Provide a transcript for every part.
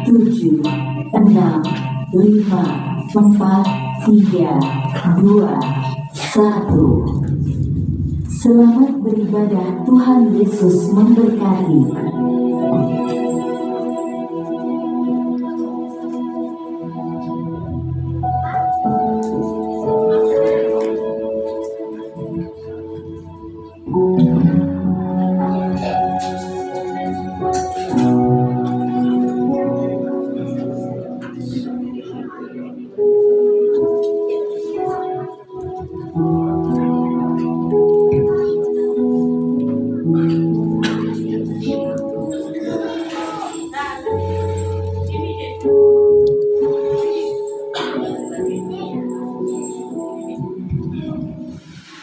7, 6, 5, 4, 3, 2, 1. Selamat beribadah, Tuhan Yesus memberkati.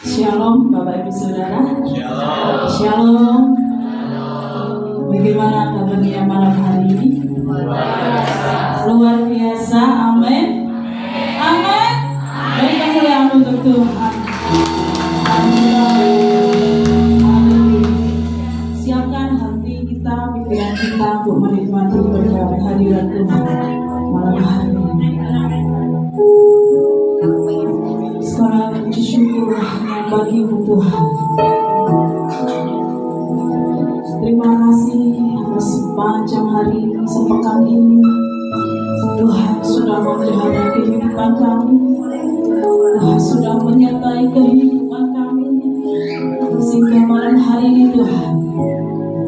Shalom Bapak Ibu Saudara. Shalom. Bagaimana kabarnya malam hari ini? Luar biasa. Amin. Amin. Beri kemuliaan untuk Tuhan. Siapkan hati kita, pikiran kita untuk menikmati berkat hadirat Tuhan malam hari ini. Sekarang puji syukur bagi-Mu Tuhan. Terima kasih atas sepanjang hari ini, sepekan ini Tuhan sudah memelihara kehidupan kami. Tuhan sudah menyertai kehidupan kami, sehingga malam hari ini Tuhan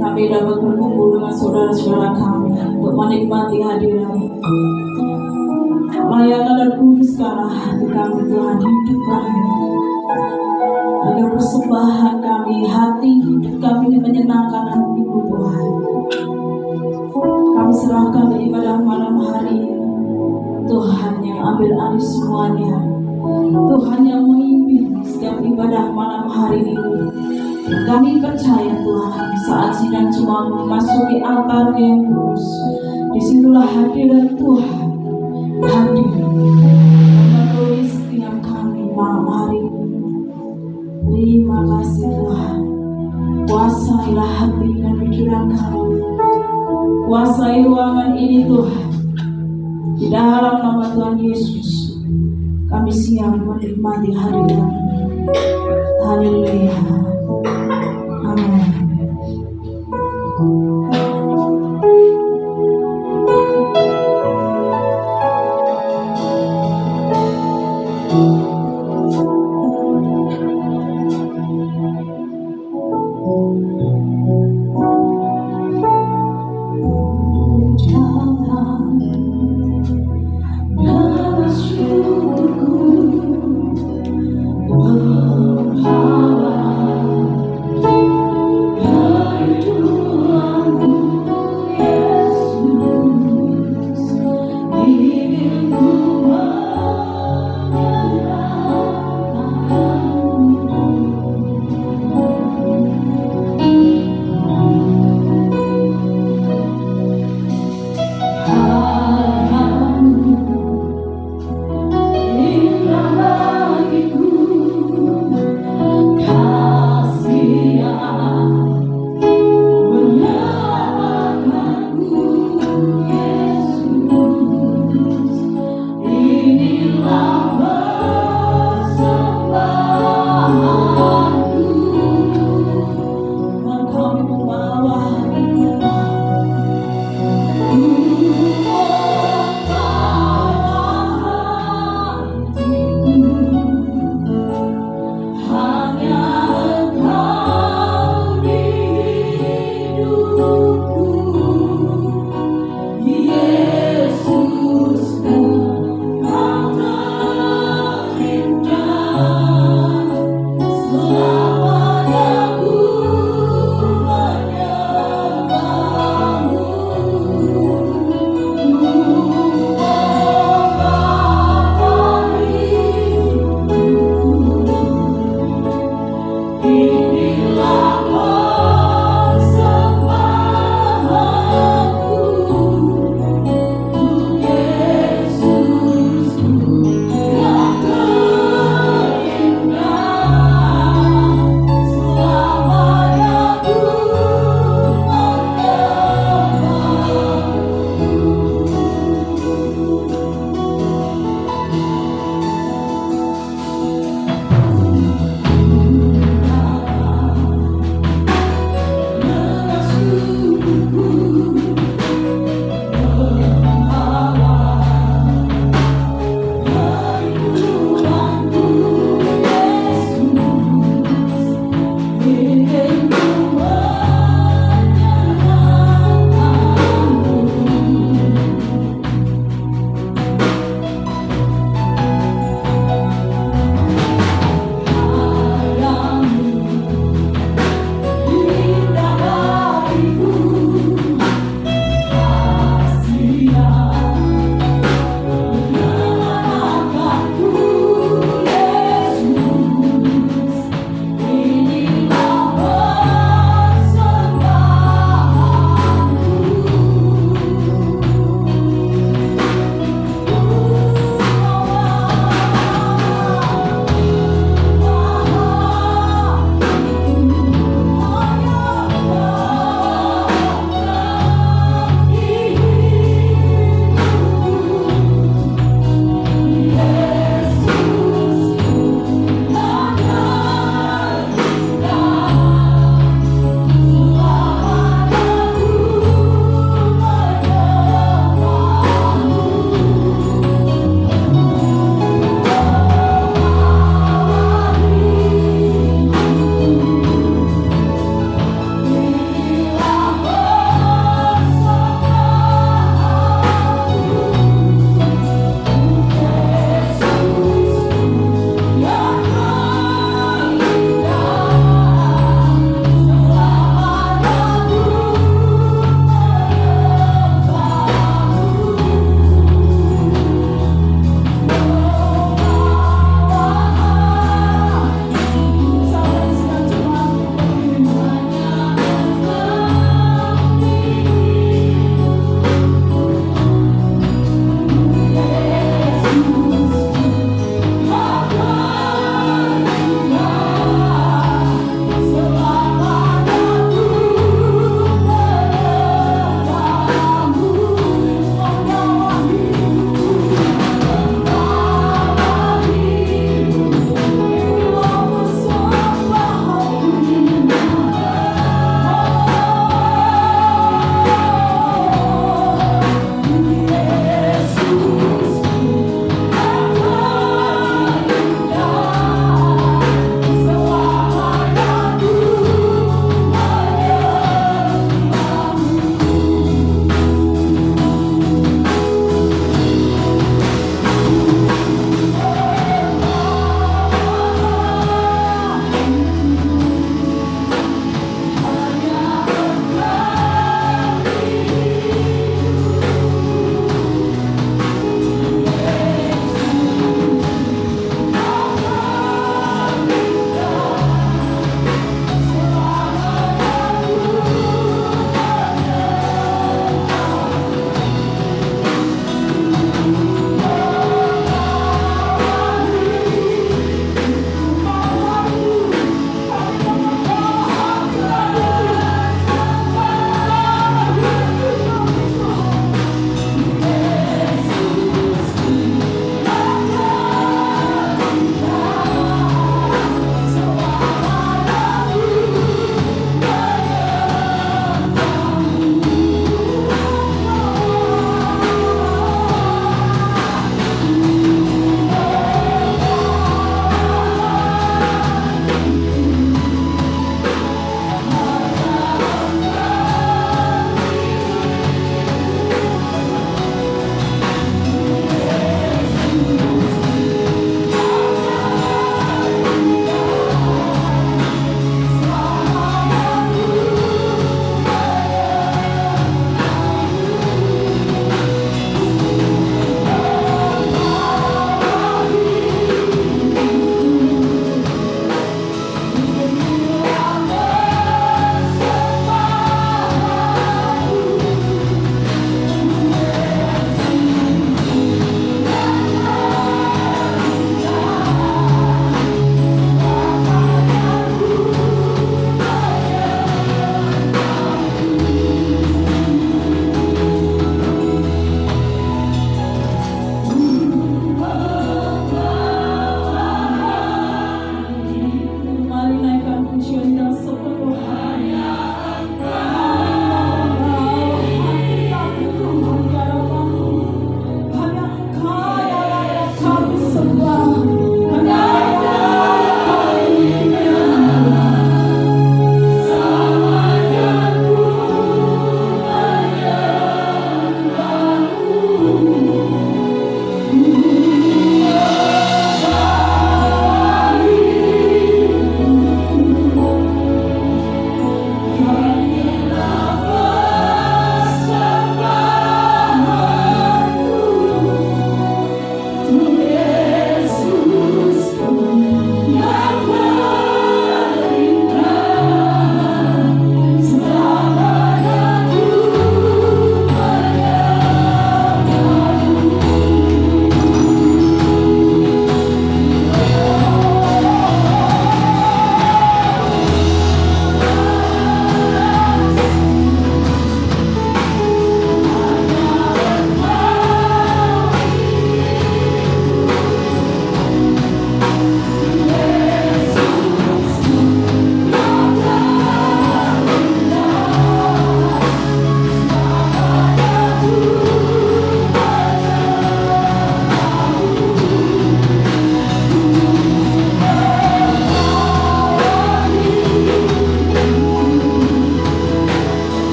kami dapat berkumpul dengan saudara-saudara kami untuk menikmati hadirat-Mu. Layakan dan kuduskanlah hati kami Tuhan, hidup kami, agar persembahan kami, hati hidup kami ini menyenangkan hati-Mu Tuhan. Kami serahkan ibadah malam hari ini. Tuhan yang ambil alih semuanya, Tuhan yang memimpin setiap ibadah malam hari ini. Kami percaya Tuhan, saat sidang cuma memasuki altar yang kudus, disitulah hadirat Tuhan hadir menulis setiap kami malam hari ini. Terima kasih Tuhan. Kuasailah hati dan pikiran kami, kuasai ruangan ini Tuhan. Di dalam nama Tuhan Yesus kami siap menikmati hadirat-Mu. Haleluya. Amin. Power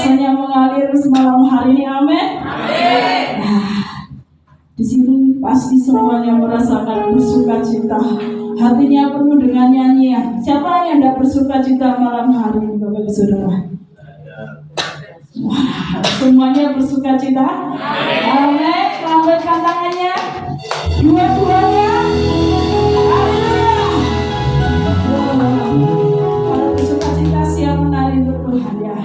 kuasanya mengalir semalam hari ini. Amin. Nah, di sini pasti semuanya merasakan bersukacita. Hatinya penuh dengan nyanyian. Siapa yang tidak bersukacita malam hari ini, Bapak Saudara? Wah, semuanya bersukacita. Amin. Lambaikan tangannya. Dua-duanya. Haleluya. Kalau bersukacita siap menari untuk Tuhan ya.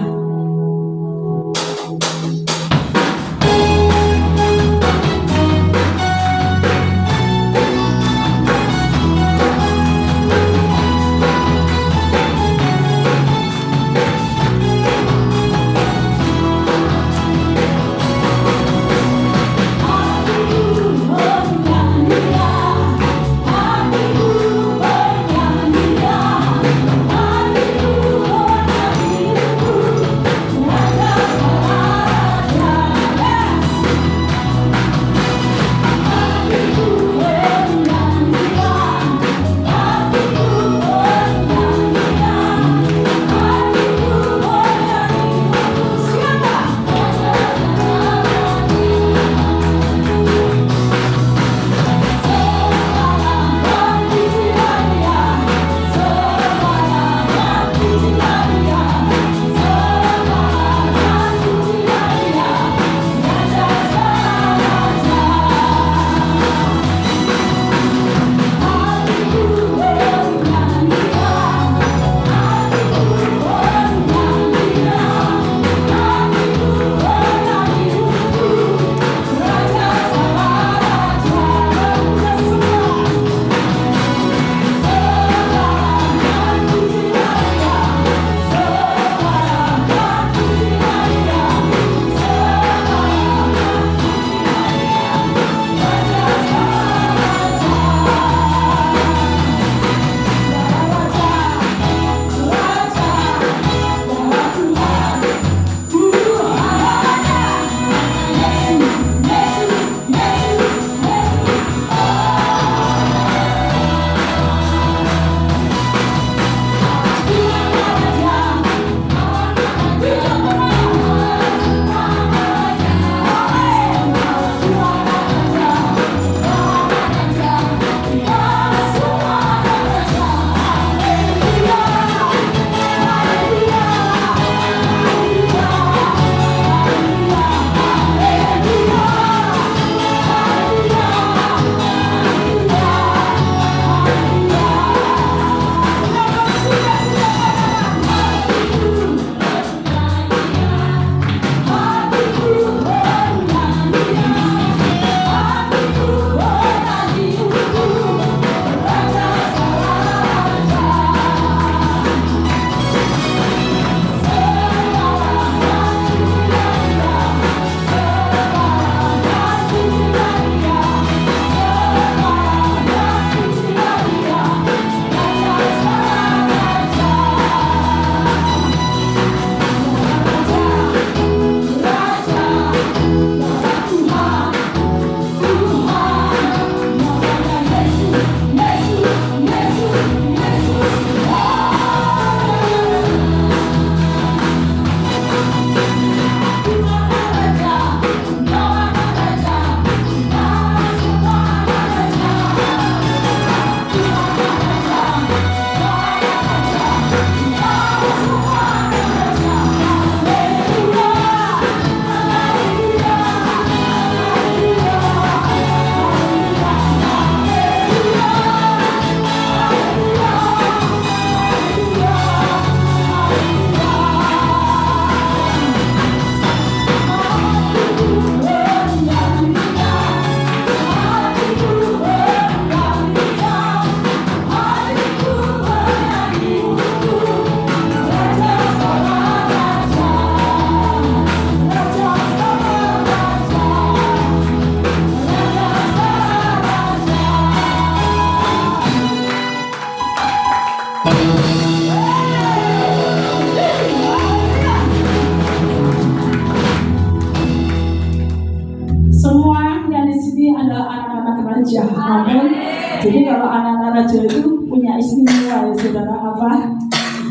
raja. Amin. Jadi kalau anak-anak raja itu punya istimewa ya saudara, apa?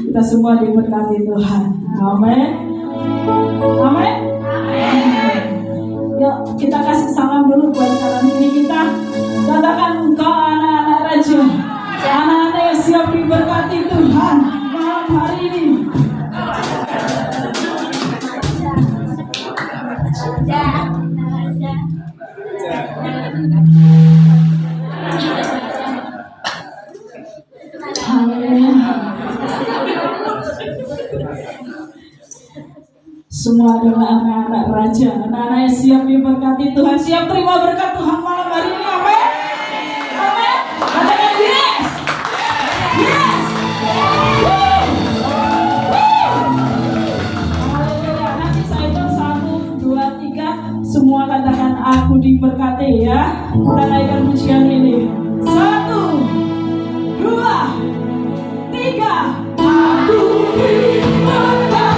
Kita semua diberkati Tuhan. Amin. Amin. Yuk kita kasih salam dulu buat kanan kiri kita. Katakan engkau anak-anak raja, anak-anak yang siap diberkati Tuhan malam hari ini. Semua adalah anak-anak raja, anak-anak yang siap diberkati Tuhan, siap terima berkat Tuhan malam hari ini. Amin. Amin. Katakan yes. Yes. Haleluya. Nanti saya hitung 1, 2, 3. Semua katakan aku diberkati ya. Kita naikkan pujian ini. 1, 2, 3. Aku diberkati.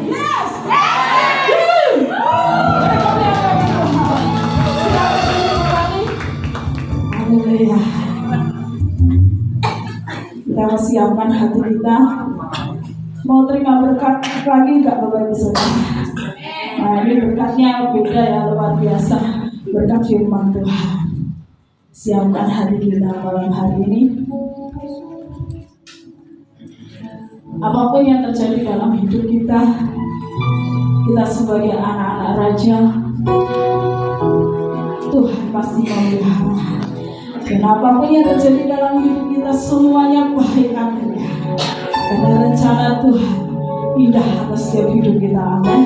Yes. Kita siapkan hati kita mau terima berkat lagi nggak Bapak Ibu Saudara? Nah ini berkatnya beda ya, luar biasa, berkat firman Tuhan. Siapkan hati kita malam hari ini. apapun yang terjadi dalam hidup kita sebagai anak-anak raja, Tuhan pasti memelihara. Dan apapun yang terjadi dalam hidup kita semuanya baik adanya. Karena rencana Tuhan indah atas setiap hidup kita. Amin.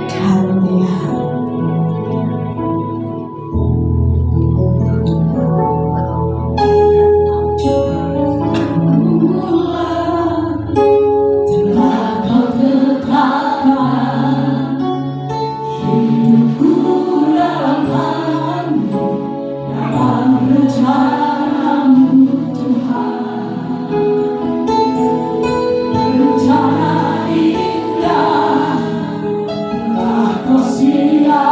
Haleluya. Sia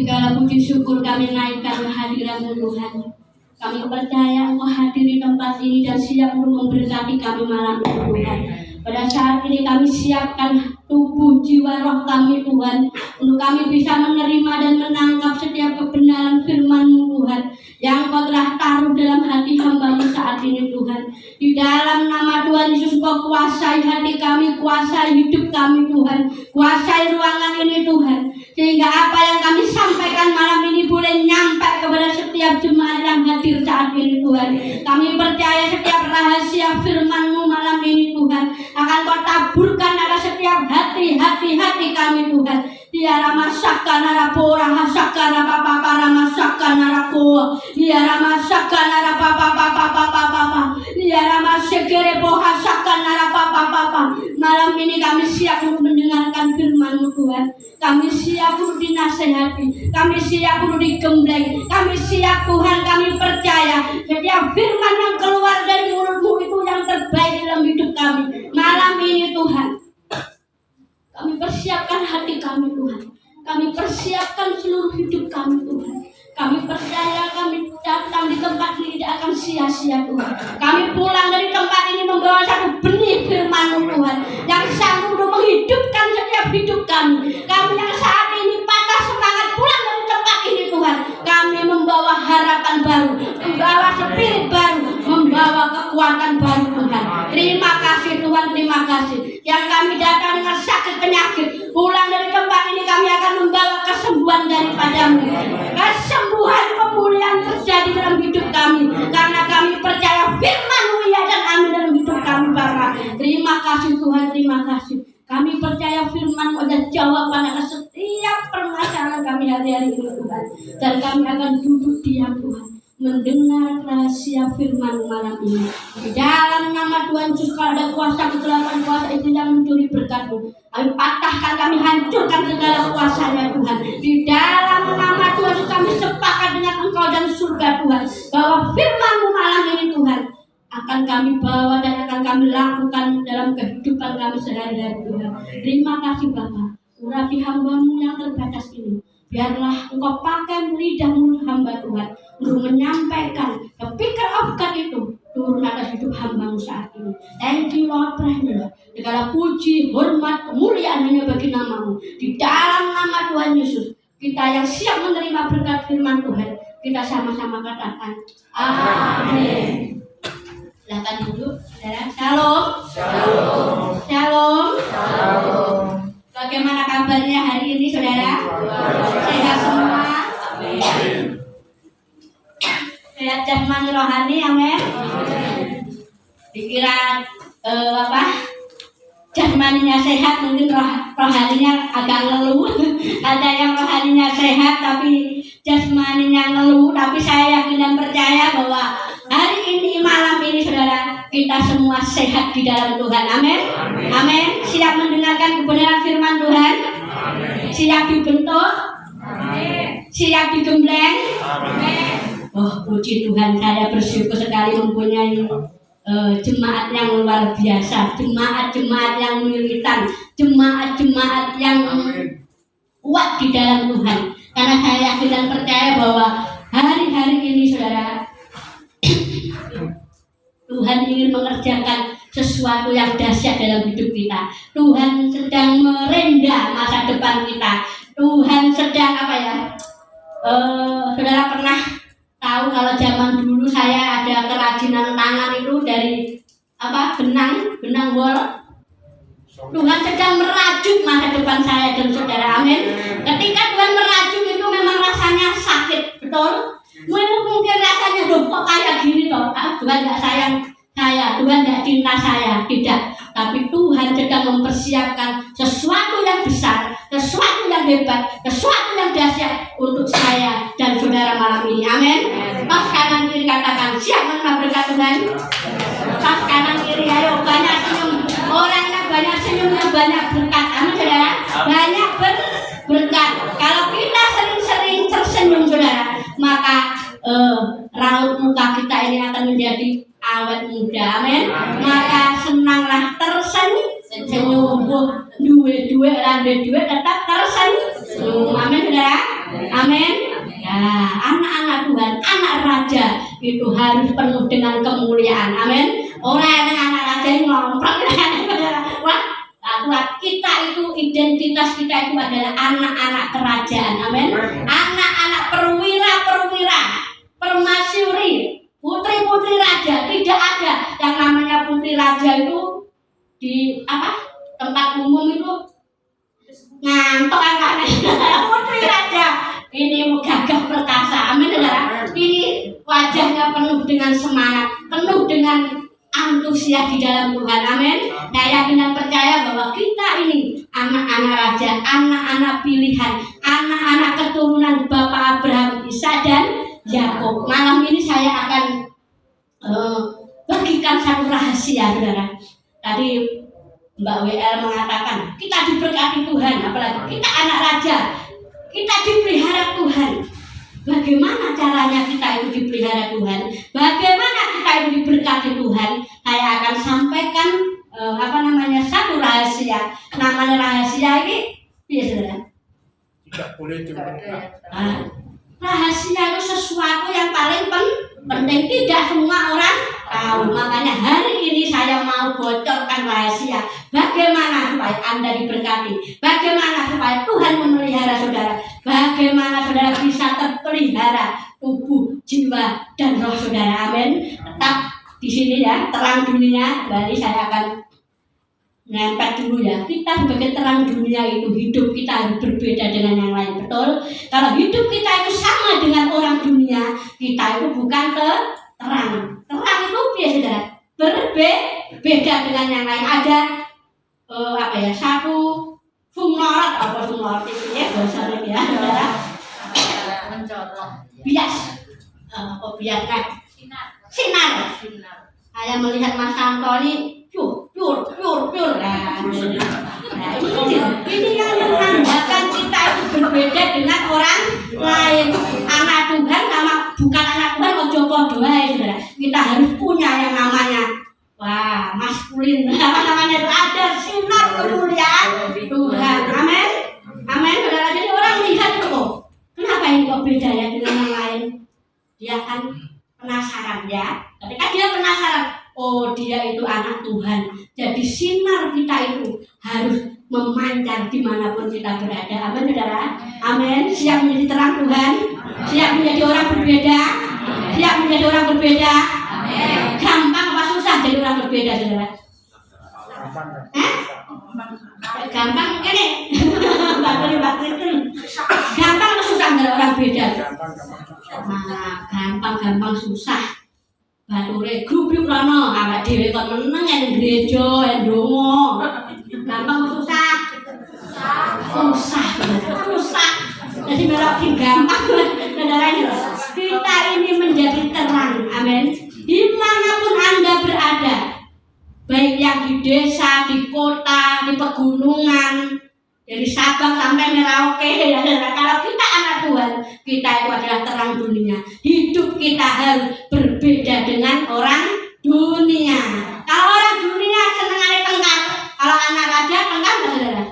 Segala puji syukur kami naikkan kehadiran Tuhan. Kami percaya Engkau hadir di tempat ini dan siap untuk memberkati kami malam ini Tuhan. Pada saat ini kami siapkan tubuh, jiwa, roh kami Tuhan, untuk kami bisa menerima dan menangkap setiap kebenaran firman-Mu Tuhan, yang Kau telah taruh dalam hati hamba-Mu saat ini Tuhan. Di dalam nama Tuhan Yesus, Kau kuasai hati kami, kuasai hidup kami Tuhan, kuasai ruangan ini Tuhan, sehingga apa yang kami sampaikan malam ini boleh nyampe kepada setiap jemaat yang hadir saat ini Tuhan. Kami percaya setiap rahasia firman-Mu malam ini Tuhan akan Kau taburkan pada setiap hati kami Tuhan. Tiara masaka narapora hasaka narapapara masaka narako. Tiara masaka narapapapapapapapa. Tiara masekere poha saka narapapapapa. Malam ini kami siap untuk mendengarkan firman-Mu Tuhan. Kami siap untuk dinasehati, kami siap untuk digembleng, kami siap Tuhan, kami percaya setiap firman yang keluar dari mulut-Mu itu yang terbaik dalam hidup kami. Malam ini Tuhan, kami persiapkan hati kami Tuhan, kami persiapkan seluruh hidup kami Tuhan. Kami percaya kami datang di tempat ini tidak akan sia-sia Tuhan. Kami pulang dari tempat ini membawa satu benih firman-Mu Tuhan, yang sanggup untuk menghidupkan setiap hidup kami. Kami yang saat ini patah semangat pulang dari tempat ini Tuhan, kami membawa harapan baru, membawa spirit baru, membawa kekuatan baru Tuhan. Terima kasih Tuhan, terima kasih. Yang kami datang dengan sakit penyakit, pulang dari tempat ini kami akan membawa kesembuhan daripada-Mu. Kesembuhan, pemulihan terjadi dalam hidup kami, karena kami percaya firman-Mu ya dan amin dalam hidup kami Bapa. Terima kasih Tuhan, terima kasih. Kami percaya firman-Mu adalah jawaban atas setiap permasalahan kami hari-hari ini Tuhan. Dan kami akan duduk diam Tuhan, mendengar rahasia firman-Mu malam ini. Di dalam nama Tuhan Yesus, kalau ada kuasa kegelapan, kuasa itu yang mencuri berkat-Mu, kami patahkan, kami hancurkan segala kuasanya Tuhan. Di dalam nama Tuhan Yesus, kami sepakat dengan Engkau dan surga Tuhan, bahwa firman-Mu malam ini Tuhan akan kami bawa dan akan kami lakukan dalam kehidupan kami sehari-hari Tuhan. Terima kasih Bapa. Urapi hamba-Mu yang terbatas ini. Biarlah Engkau pakai lidah mulut hamba Tuhan untuk menyampaikan kepikir of God itu turun atas hidup hamba-Mu saat ini. Thank you Lord, praise Lord. Segala puji, hormat, kemuliaan hanya bagi nama-Mu. Di dalam nama Tuhan Yesus, kita yang siap menerima berkat firman Tuhan, kita sama-sama katakan amin. Silakan duduk, saudara. Shalom. Shalom. Shalom. Shalom. Bagaimana kabarnya hari ini, saudara? Sehat semua? Amin. Sehat jasmani rohani, amin. Dikira jasmaninya sehat, mungkin rohaninya agak ngeluh. Ada yang rohaninya sehat tapi jasmaninya ngeluh. Tapi saya yakin dan percaya bahwa hari ini, malam ini saudara, kita semua sehat di dalam Tuhan. Amin. Amin. Siap mendengarkan kebenaran firman Tuhan. Amin. Siap dibentuk. Amin. Siap digembleng. Amin. Oh, puji Tuhan, saya bersyukur sekali mempunyai jemaat yang luar biasa, jemaat-jemaat yang militan, jemaat-jemaat yang kuat di dalam Tuhan. Karena saya yakin dan percaya bahwa hari-hari ini saudara, Tuhan ingin mengerjakan sesuatu yang dahsyat dalam hidup kita. Tuhan sedang merendah masa depan kita. Tuhan sedang saudara pernah tahu kalau zaman dulu saya ada kerajinan tangan itu dari benang wol. Tuhan sedang merajut masa depan saya dan saudara, amin. Ketika Tuhan merajut itu memang rasanya sakit, betul? Mungkin rasanya kok kayak gini toh, Tuhan gak sayang saya, Tuhan gak cinta saya, tidak. Tapi Tuhan sedang mempersiapkan sesuatu yang besar, sesuatu yang hebat, sesuatu yang dahsyat untuk saya dan saudara malam ini, amin. Pas kanan kiri katakan, siap menerima berkat Tuhan. Pas kanan kiri, ayo banyak senyum. Orangnya banyak senyumnya, banyak berkat, amin saudara. Banyak berkat. Kalau kita sering-sering tersenyum saudara, maka raut muka kita ini akan menjadi awet muda, amin. Maka senanglah tersenyum, duwe tetap tersenyum, amin saudara. Amin. Ya, anak-anak Tuhan, anak raja itu harus penuh dengan kemuliaan. Amin. Orang yang anak raja ini ngomprok. Wah, kita itu identitas kita itu adalah anak-anak kerajaan. Amin. Anak-anak perwira-perwira, permasyuri, putri-putri raja. Tidak ada yang namanya putri raja itu di tempat umum itu ngantuk anak-anak. Putri raja ini gagah perkasa. Amin, saudara. Ini wajahnya penuh dengan semangat, penuh dengan antusias di dalam Tuhan. Amin. Saya yakin dan percaya bahwa kita ini anak-anak raja, anak-anak pilihan, anak-anak keturunan Bapak Abraham, Ishak dan Yakub. Malam ini saya akan bagikan satu rahasia, saudara. Tadi Mbak WL mengatakan kita diberkati Tuhan, apalagi kita anak raja, kita dipelihara Tuhan. Bagaimana caranya kita itu dipelihara Tuhan? Bagaimana kita itu diberkati Tuhan? Saya akan sampaikan satu rahasia. Namanya rahasia ini, ya saudara. Tidak boleh diungkap. Rahasia itu sesuatu yang paling penting, tidak semua orang tahu. Makanya hari ini saya mau bocorkan rahasia. Bagaimana supaya Anda diberkati? Bagaimana supaya Tuhan memelihara saudara? Bagaimana saudara bisa terpelihara tubuh, jiwa, dan roh saudara? Amin. Tetap di sini ya, terang dunia. Berarti saya akan ngempet dulu ya. Kita sebagai terang dunia itu hidup kita harus berbeda dengan yang lain, betul? Kalau hidup kita itu sama dengan orang dunia, kita itu bukan terang. Terang itu biasa saudara, berbeda dengan yang lain. Ada satu sumlorot itu ya bahasanya ya saudara. Bias, bias kan? Sinar. Saya melihat Mas Antoni pure. Nah, ini yang menandakan kita itu berbeda dengan orang lain. Anak Tuhan bukan anak Tuhan ojo podo ae, saudara. Kita harus punya yang namanya maskulin. Ada sinar kemuliaan Tuhan. Amin. Amin, saudara. Jadi orang lihat itu kenapa ini kok beda ya dengan yang lain? Dia kan penasaran ya. Ketika dia penasaran, oh dia itu anak Tuhan. Jadi sinar kita itu harus memancar dimanapun kita berada. Amin, saudara. Amin. Siap menjadi terang Tuhan. Siap menjadi orang berbeda. Siap menjadi orang berbeda. Gampang apa susah jadi orang berbeda, saudara? Gampang ini. Gampang atau susah menjadi orang beda? Gampang susah. Bature grup rono awak dhewe kok meneng ning gereja ndonga. Gampang susah. Jadi melok gampang saudara. Kita ini menjadi terang. Amin. Dimanapun Anda berada, baik yang di desa, di kota, di pegunungan, dari Sabang sampai Merauke, kalau kita anak Tuhan, kita itu adalah terang dunia. Hidup kita harus berbeda dengan orang dunia. Kalau orang dunia senengannya tengkar, kalau anak raja tengkar nggak saudara?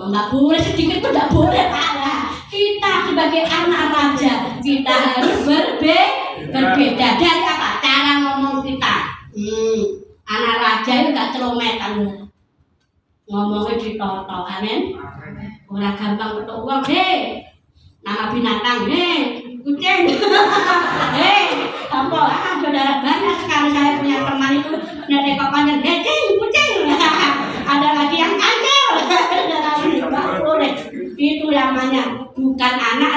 Nggak boleh, sedikit pun nggak boleh Pak. Kita sebagai anak raja, kita harus berbeda. Dari apa? Cara ngomong kita. Anak raja itu nggak celometan. Ngomongnya ditoto, amin. Orang gampang petuk uang, nama binatang, kucing, apa? Saudara banyak sekali saya punya teman itu nenek kokanya, kucing. Ada lagi yang kancil, itu namanya bukan anak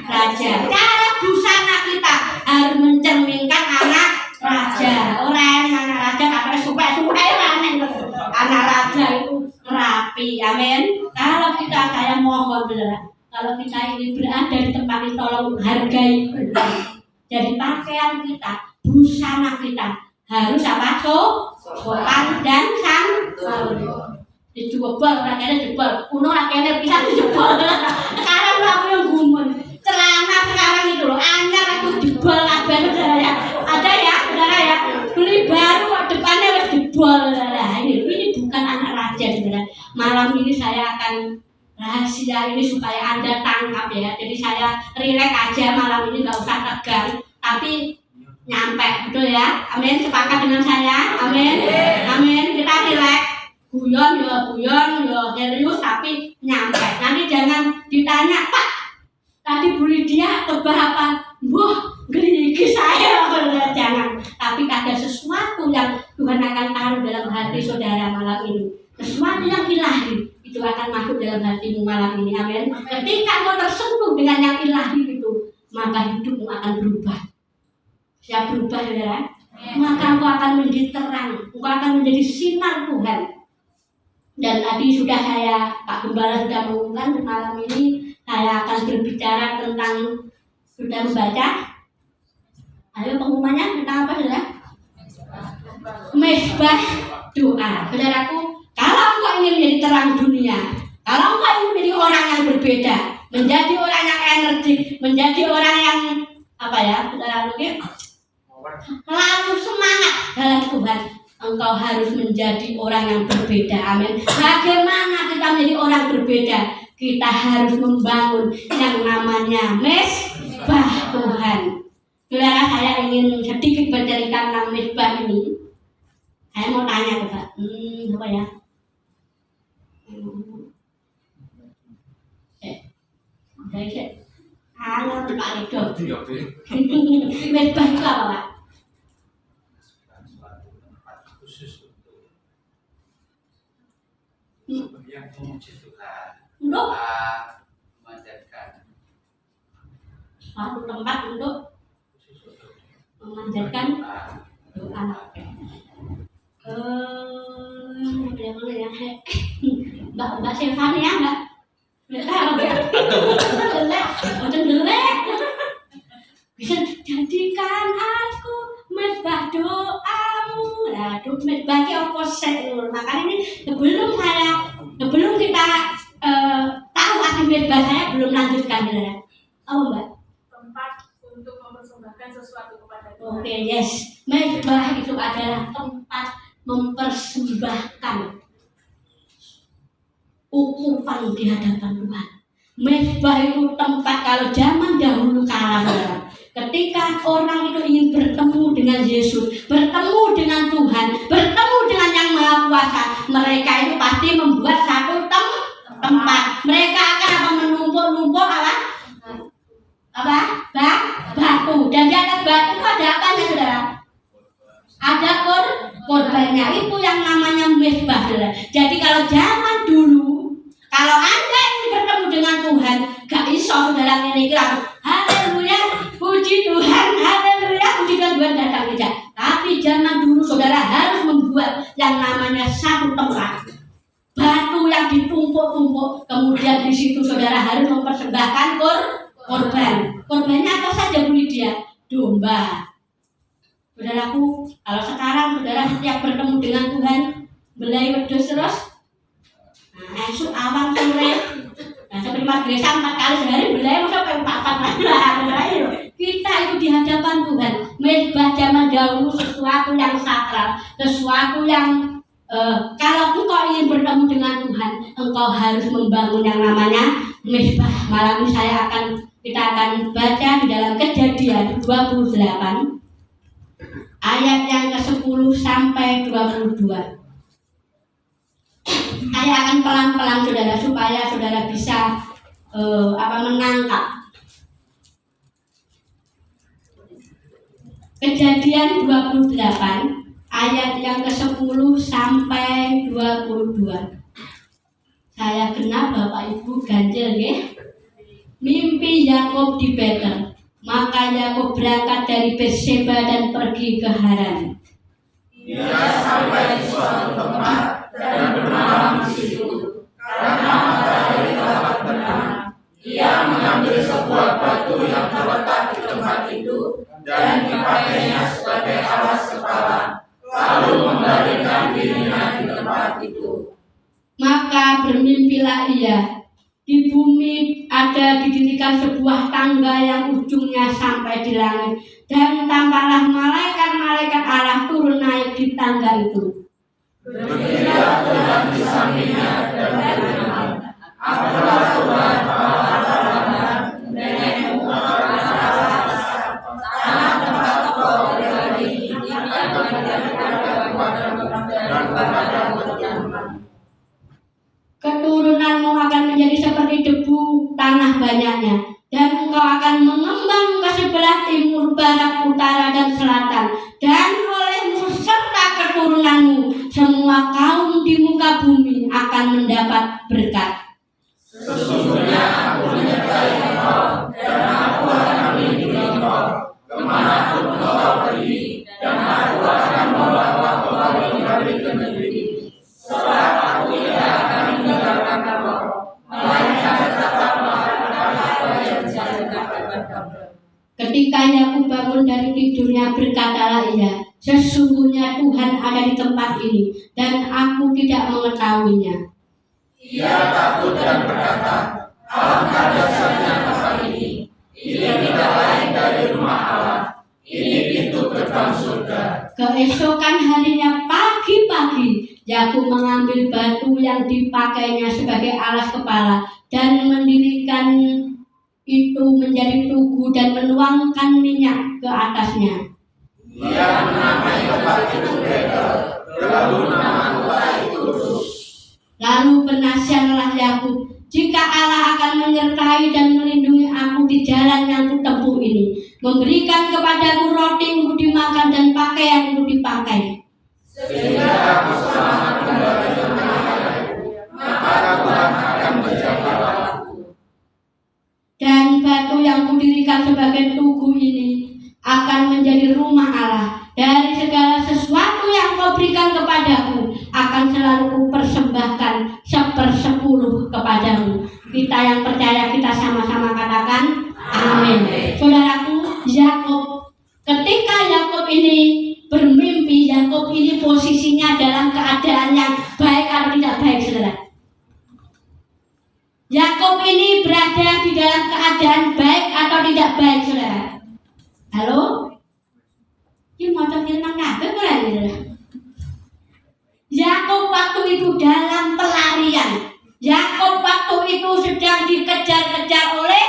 raja. Cara busana kita harus mencerminkan anak raja. Orang anak raja katanya supaya anak raja itu rapi, amin. Kalau saya mohon saudara, kalau kita ini berada di tempat ini tolong hargai Tuhan. Jadi pakaian kita, busana kita harus apa? Sopan dan santun. Dijebol, rakyatnya jebol. Kuno rakyatnya bisa dijebol. Sekarang aku yang gumun. Celana sekarang itu loh, anyar aku jebol kabeh saudara ya. Ada ya, saudara ya. Beli baru kok depannya harus jebol saudara. Ini bukan anak raja saudara. Malam ini saya akan rahasia ini supaya Anda tangkap ya. Jadi saya rileks aja malam ini, nggak usah tegang, tapi nyampe, betul ya? Amin, sepakat dengan saya? Amin, amin. Kita rileks, guyon ya serius, tapi nyampe. Nanti jangan ditanya, Pak, tadi Bu Lydia khotbah apa? Wah, gerigi saya, jangan. Tapi ada sesuatu yang Tuhan akan taruh dalam hati saudara malam ini. Sesuatu yang ilahi itu akan masuk dalam hatimu malam ini. Amin. Ketika kau tersentuh dengan yang ilahi itu, maka hidupmu akan berubah. Siap berubah, saudara? Maka engkau akan menjadi terang, engkau akan menjadi sinar Tuhan. Dan tadi sudah Pak Gembala sudah mengumumkan malam ini saya akan berbicara tentang, sudah membaca? Ayo pengumumannya tentang apa, saudara? Mesbah doa. Saudaraku, kalau engkau ingin menjadi terang dunia, kalau engkau ingin menjadi orang yang berbeda, menjadi orang yang energik, menjadi orang yang saudara-saudara, selalu semangat dalam Tuhan, engkau harus menjadi orang yang berbeda. Amin. Bagaimana kita menjadi orang berbeda? Kita harus membangun yang namanya mesbah Tuhan. Saudara, saya ingin sedikit bercerita tentang mesbah ini. Saya mau tanya Pak, apa ya? Pak Rido. Mesbah itu apa, Pak? Yang memuji Tuhan, Untuk memanjatkan suatu tempat untuk memanjatkan doa. Bagaimana ya? Mbak Stefani ya, Mbak? Bisa jadikan aku mesbah doamu. Nah, mesbah itu apa sih? Makanya ini sebelum kita tahu arti mesbah, saya belum lanjutkan, saudara. Oh, Mbak? Tempat untuk mempersembahkan sesuatu kepada Tuhan. Oke, yes. Mesbah itu adalah tempat mempersembahkan ukupan di hadapan Tuhan. Mesbah itu tempat, kalau zaman dahulu kala, ketika orang itu ingin bertemu dengan Yesus, bertemu dengan Tuhan, bertemu dengan Yang Maha Kuasa, mereka itu pasti membuat satu tempat. Mereka akan menumpuk batu, dan di atas batu itu ada apanya, saudara? Ada korbannya. Itu yang namanya mesbah, saudara. Jadi kalau zaman dulu, kalau Anda ingin bertemu dengan Tuhan, gak iso saudara ini kira, haleluya, puji Tuhan, haleluya, puji Tuhan datang tidak. Tapi zaman dulu saudara harus membuat yang namanya satu tempat, batu yang ditumpuk-tumpuk, kemudian di situ saudara harus mempersembahkan korban. Korbannya apa saja, Bu Lydia? Domba. Saudaraku, kalau sekarang saudara setiap bertemu dengan Tuhan, belai wedhus terus, esok awal sore, seperti Mas Gresa 4 kali sehari belai, masa sampai 4 kali. Kita itu di hadapan Tuhan. Mesbah zaman dahulu sesuatu yang sakral, sesuatu yang kalau engkau ingin bertemu dengan Tuhan, engkau harus membangun yang namanya mesbah. Malam ini kita akan baca di dalam Kejadian 28 ayat yang ke-10 sampai 22. Saya akan pelan-pelan saudara, supaya saudara bisa menangkap. Kejadian 28 ayat yang ke-10 sampai 22. Saya kenal Bapak Ibu ganjel ya. Mimpi Yakub di Betel. Maka Yakub berangkat dari Berseba dan pergi ke Haran. Ia sampai di suatu tempat dan bermalam di situ. Karena matahari dapat berteman, ia mengambil sebuah batu yang terletak di tempat itu dan dipakainya sebagai alas kepala, lalu membaringkan dirinya di tempat itu. Maka bermimpilah ia. Di bumi didirikan sebuah tangga yang ujungnya sampai di langit, dan tampaklah malaikat-malaikat Allah turun naik di tangga itu. Berdirilah Tuhan di sampingnya dan berfirman, "Apalah keturunanmu akan menjadi seperti debu tanah banyaknya, dan engkau akan mengembang ke sebelah timur, barat, utara, dan selatan, dan olehmu serta keturunanmu semua kaum di muka bumi akan mendapat berkat. Sesungguhnya aku menyertai engkau, dan aku akan melindungi engkau kemanapun engkau pergi, dan aku akan membawa engkau kembali ke negeri. Sebab aku tidak akan meninggalkan engkau, melainkan tetap melakukan apa yang saya katakan kamu. Ketika Yakub bangun dari tidurnya, berkatalah ia, sesungguhnya Tuhan ada di tempat ini, dan aku tidak mengetahuinya. Ia takut dan berkata, alangkah dasarnya tempat ini. Ini tidak lain dari rumah Allah. Ini pintu gerbang surga. Keesokan harinya pagi-pagi, Yakub mengambil batu yang dipakainya sebagai alas kepala dan mendirikan itu menjadi tugu dan menuangkan minyak ke atasnya. Ia menamai tempat itu Betel, lalu nama kota itu Luz. Lalu penasihatlah Yakub, jika Allah akan menyertai dan melindungi aku di jalan yang kutempuh ini, memberikan kepadaku roti untuk dimakan dan pakaian untuk dipakai, Sehingga aku selamat kembali ke tanah airku, maka Tuhan akan menjaga aku. dan batu yang kudirikan sebagai tugu ini akan menjadi rumah Allah. Dari segala sesuatu yang kau berikan kepadaku akan selalu kupersembahkan 1/10 kepadamu. Kita yang percaya, kita sama-sama katakan amin. Saudaraku, Yakub, ketika Yakub ini bermimpi, Yakub ini posisinya dalam keadaan yang baik atau tidak baik, saudara? Yakub ini berada di dalam keadaan baik atau tidak baik, saudara? Halo? Ini mau firman kabeh ora ya? Yakub waktu itu dalam pelarian. Yakub waktu itu sedang dikejar-kejar oleh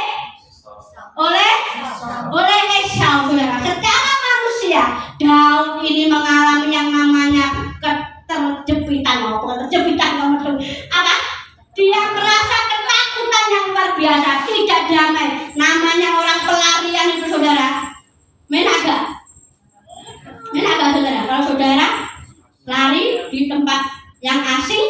Esau, saudara. Secara manusia, Daud ini mengalami yang namanya keterjepitan. Apa? Dia merasa ketakutan yang luar biasa, tidak damai. Namanya orang pelarian itu, saudara. Menaga, saudara. Kalau saudara lari di tempat yang asing,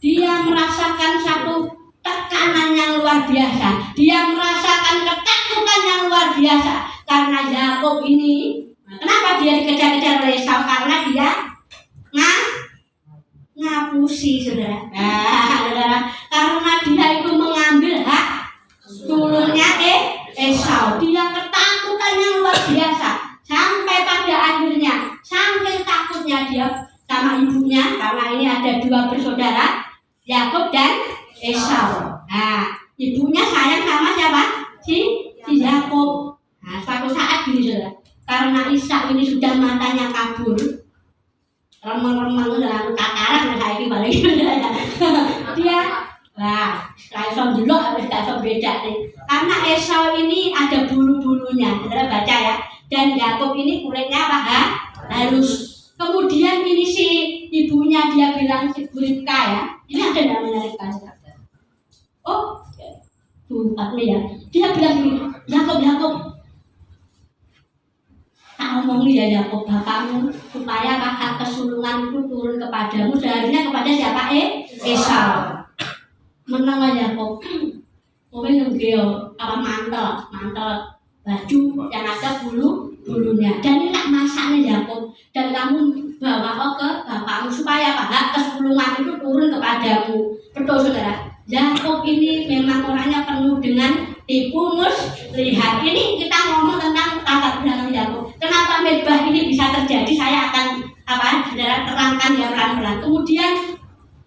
dia merasakan satu tekanan yang luar biasa. Dia merasakan ketakutan yang luar biasa. Karena Yakub ini, kenapa dia dikejar-kejar oleh Esau? Karena dia ngapusi, saudara. Saudara, karena dia itu mengambil hak sulungnya Esau. Dia ketakutan yang luar biasa. Sampai pada akhirnya, saking takutnya dia sama ibunya, karena ini ada 2 bersaudara, Yakub dan Esau. Nah, ibunya sayang sama siapa? Si Yakub. Nah, suatu saat gini, saudara, karena Ishak ini sudah matanya kabur, remeng-remeng lalu katarak, saya ini balik dia, setelah Esau jelok, habis Esau beda nih. Karena Esau ini ada bulu-bulunya, saudara baca ya. Dan Yakub ini kulitnya halus. Kemudian ini si ibunya dia bilang, si Ribka ya. Ini ada namanya Ribka. Oh, tuh ya. Dia bilang gini, Yakub, tak ngomong ya Yakub, bapakmu supaya hak kesulungan itu turun kepadamu, seharusnya kepada siapa? Esau. Menang Yakub. Mungkin nggeo apa mantel baju yang ada bulunya, dan ini tak masaknya Yakub, dan kamu bawa ke bapakmu supaya hak kesulungan itu turun kepadamu. Betul, saudara. Yakub ini memang orangnya penuh dengan tipu muslihat. Ini kita ngomong tentang latar belakang Yakub. Kenapa medbah ini bisa terjadi? Saya akan saudara terangkan ya pelan-pelan. Kemudian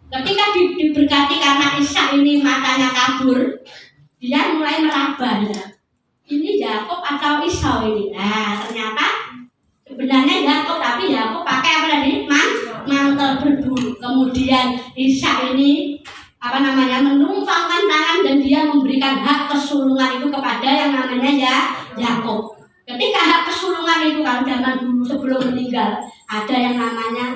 ketika diberkati karena Ishak ini matanya kabur, dia mulai meraba. Ini Yakub atau Esau ini? Nah, ternyata sebenarnya Yakub, tapi Yakub pakai apa tadi? Mantel berbulu. Kemudian Ishak ini menumpangkan tangan dan dia memberikan hak kesulungan itu kepada yang namanya Yakub. Ketika hak kesulungan itu, kalau zaman dulu sebelum meninggal, ada yang namanya